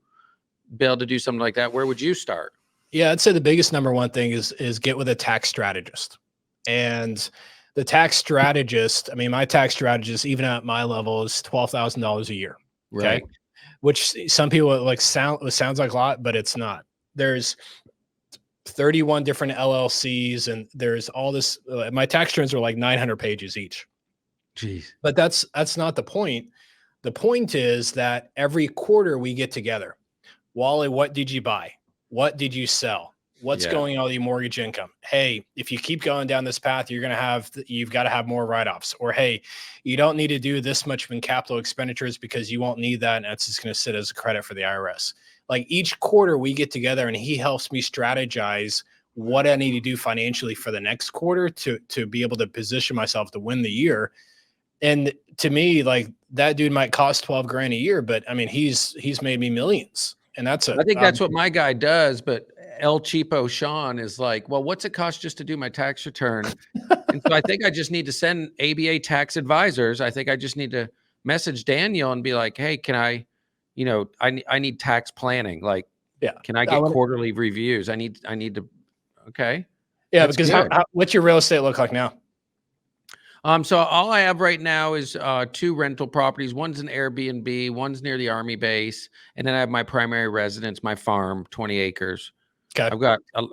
be able to do something like that, where would you start? Yeah, I'd say the biggest number one thing is get with a tax strategist. And the tax strategist, I mean, my tax strategist, even at my level, is $12,000 a year. Okay. Right. Which some people sounds like a lot, but it's not. There's 31 different LLCs, and there's all this. My tax returns are like 900 pages each. Jeez. But that's not the point. The point is that every quarter we get together. Wally, what did you buy? What did you sell? What's Yeah. going on with your mortgage income? Hey, if you keep going down this path, you've got to have more write-offs. Or hey, you don't need to do this much in capital expenditures because you won't need that, and that's just going to sit as a credit for the IRS. Like each quarter we get together and he helps me strategize what I need to do financially for the next quarter to be able to position myself to win the year. And to me, like that dude might cost 12 grand a year, but I mean, he's made me millions. And that's I think that's what my guy does, but El Cheapo Shawn is like, well, what's it cost just to do my tax return? And so I think I just need to send ABA tax advisors. I think I just need to message Daniel and be like, hey, can I, I need tax planning. Like, yeah. can I get quarterly reviews? I need to, okay. Yeah, That's because what's your real estate look like now? So all I have right now is 2 rental properties. One's an Airbnb, one's near the Army base, and then I have my primary residence, my farm, 20 acres. Okay.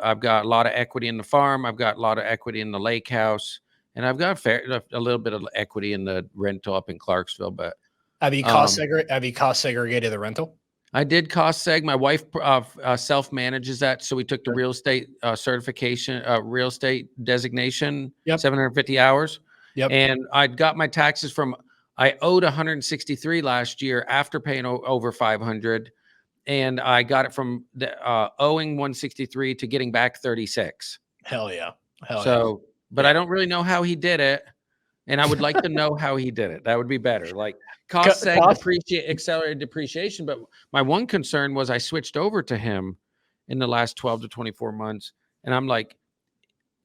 I've got a lot of equity in the farm. I've got a lot of equity in the lake house, and I've got a little bit of equity in the rental up in Clarksville. But have you cost segregated the rental? I did cost seg. My wife self manages that, so we took the real estate certification, real estate designation, 750 hours. Yep. And I got my taxes I owed 163 last year after paying over 500. And I got it from owing 163 to getting back 36. Hell yeah. But I don't really know how he did it. And I would like to know how he did it. That would be better. Like accelerated depreciation. But my one concern was I switched over to him in the last 12 to 24 months. And I'm like,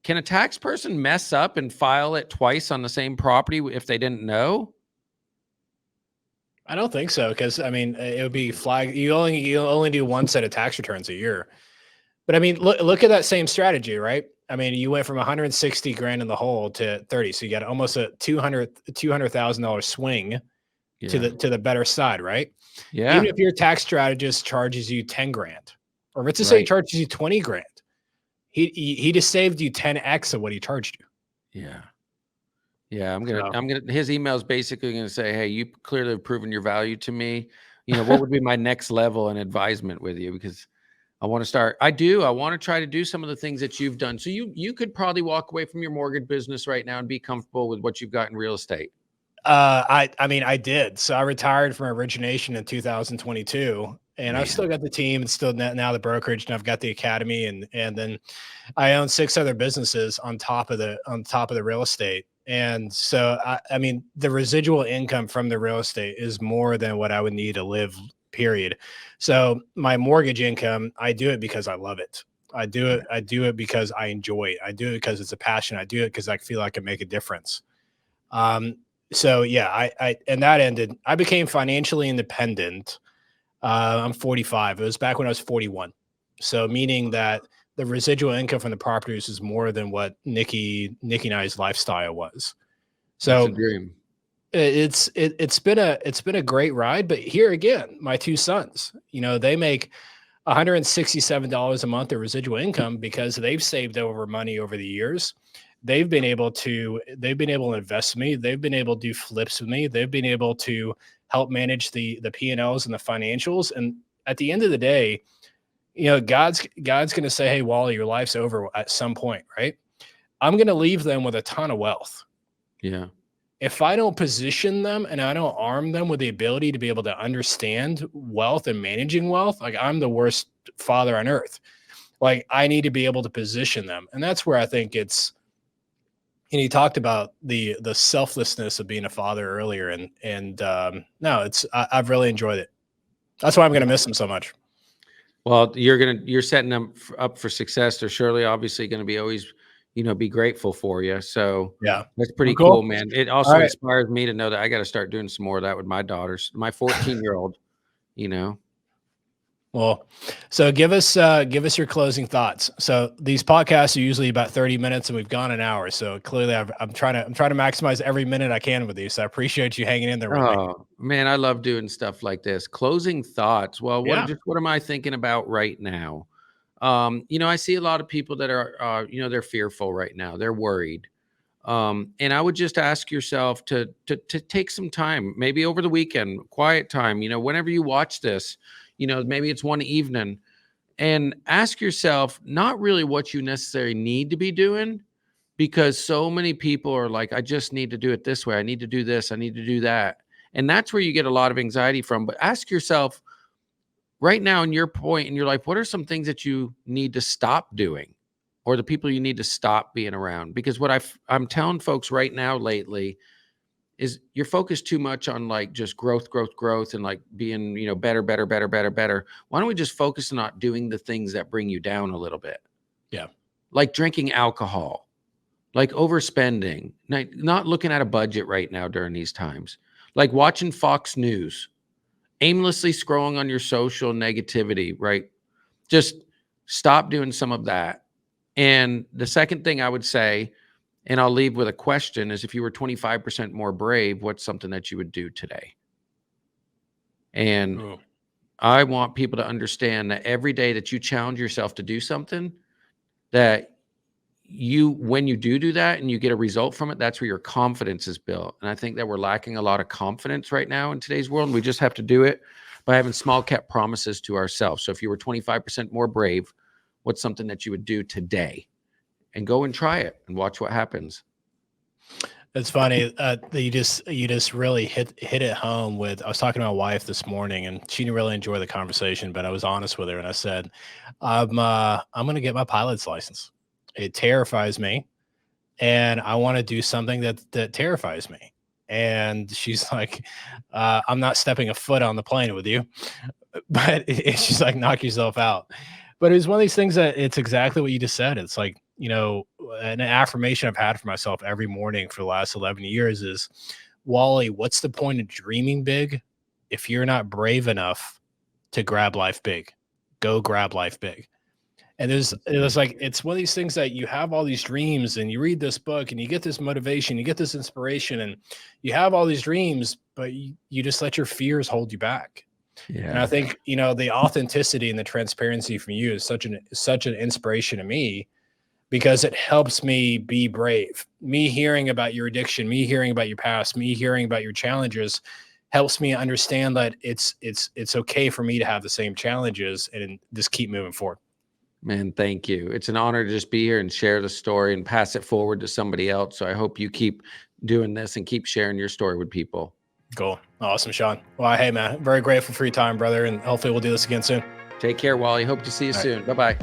can a tax person mess up and file it twice on the same property if they didn't know? I don't think so, because I mean it would be flag. You only do one set of tax returns a year. But I mean, look at that same strategy, right? I mean, you went from 160 grand in the hole to 30, so you got almost a $200,000 swing to the better side, right? Yeah. Even if your tax strategist charges you 10 grand, or let's just say he charges you 20 grand, he just saved you 10x of what he charged you. Yeah. Yeah, his email is basically going to say, hey, you clearly have proven your value to me. What would be my next level in advisement with you? Because I want to try to do some of the things that you've done. So you could probably walk away from your mortgage business right now and be comfortable with what you've got in real estate. I mean, I did. So I retired from origination in 2022, and I've still got the team and still now the brokerage, and I've got the academy, and then I own 6 other businesses on top of the real estate. And so, I mean, the residual income from the real estate is more than what I would need to live, period. So my mortgage income, I do it because I love it. I do it because I enjoy it. I do it because it's a passion. I do it because I feel I can make a difference. So yeah, and that ended, I became financially independent. I'm 45. It was back when I was 41. So meaning that the residual income from the properties is more than what Nikki and I's lifestyle was. So it's been a great ride. But here again, my 2 sons, they make $167 a month of residual income because they've saved over money over the years. They've been able to invest in me. They've been able to do flips with me. They've been able to help manage the P&Ls and the financials. And at the end of the day, God's going to say, hey, Wally, your life's over at some point, right? I'm going to leave them with a ton of wealth. Yeah. If I don't position them and I don't arm them with the ability to be able to understand wealth and managing wealth, like I'm the worst father on earth. Like I need to be able to position them. And that's where I think it's, he talked about the selflessness of being a father earlier. And no, I've really enjoyed it. That's why I'm going to miss him so much. Well, you're setting them up for success. They're surely obviously going to be always, be grateful for you. So yeah, that's pretty cool, man. It also inspires me to know that I got to start doing some more of that with my daughters, my 14-year-old, Well, so give us your closing thoughts. So these podcasts are usually about 30 minutes and we've gone an hour. So clearly I'm trying to maximize every minute I can with these. So I appreciate you hanging in there with me. Oh man, I love doing stuff like this. Closing thoughts. Well, what am I thinking about right now? I see a lot of people that are, they're fearful right now. They're worried. And I would just ask yourself to take some time, maybe over the weekend, quiet time, whenever you watch this, maybe it's one evening, and ask yourself not really what you necessarily need to be doing, because so many people are like, I just need to do it this way. I need to do this. I need to do that. And that's where you get a lot of anxiety from. But ask yourself right now, in your point in your life, what are some things that you need to stop doing, or the people you need to stop being around? Because what I'm telling folks right now lately is you're focused too much on like just growth, and like being, better, better, better, better, better. Why don't we just focus on not doing the things that bring you down a little bit? Yeah. Like drinking alcohol, like overspending, not looking at a budget right now during these times, like watching Fox News, aimlessly scrolling on your social negativity, right? Just stop doing some of that. And the second thing I would say, and I'll leave with a question, is if you were 25% more brave, what's something that you would do today? And Ooh. I want people to understand that every day that you challenge yourself to do something, that when you do that and you get a result from it, that's where your confidence is built. And I think that we're lacking a lot of confidence right now in today's world. And we just have to do it by having small kept promises to ourselves. So if you were 25% more brave, what's something that you would do today? And go and try it and watch what happens. It's funny that you just really hit it home with. I was talking to my wife this morning, and she didn't really enjoy the conversation, but I was honest with her, and I said, I'm going to get my pilot's license. It terrifies me, and I want to do something that terrifies me. And she's like, I'm not stepping a foot on the plane with you, but she's like, knock yourself out. But it was one of these things that it's exactly what you just said. It's like, an affirmation I've had for myself every morning for the last 11 years is, Wally, what's the point of dreaming big if you're not brave enough to grab life big? Go grab life big. And it's like, it's one of these things that you have all these dreams and you read this book and you get this motivation, you get this inspiration, and you have all these dreams, but you just let your fears hold you back. Yeah. And I think, the authenticity and the transparency from you is such an inspiration to me, because it helps me be brave. Me hearing about your addiction, me hearing about your past, me hearing about your challenges helps me understand that it's okay for me to have the same challenges and just keep moving forward. Man, thank you. It's an honor to just be here and share the story and pass it forward to somebody else. So I hope you keep doing this and keep sharing your story with people. Cool. Awesome, Shawn. Well, hey, man, very grateful for your time, brother. And hopefully we'll do this again soon. Take care, Wally. Hope to see you soon. Bye-bye.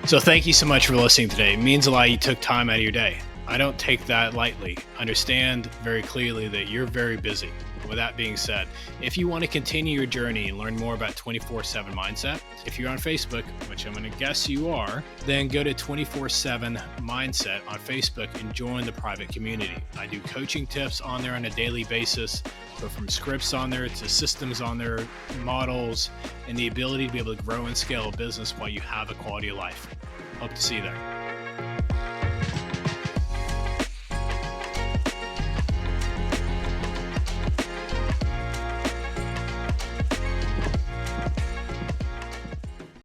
So thank you so much for listening today. It means a lot you took time out of your day. I don't take that lightly. Understand very clearly that you're very busy. With that being said, if you want to continue your journey and learn more about 24/7 Mindset, if you're on Facebook, which I'm going to guess you are, then go to 24/7 Mindset on Facebook and join the private community. I do coaching tips on there on a daily basis, but from scripts on there to systems on there, models, and the ability to be able to grow and scale a business while you have a quality of life. Hope to see you there.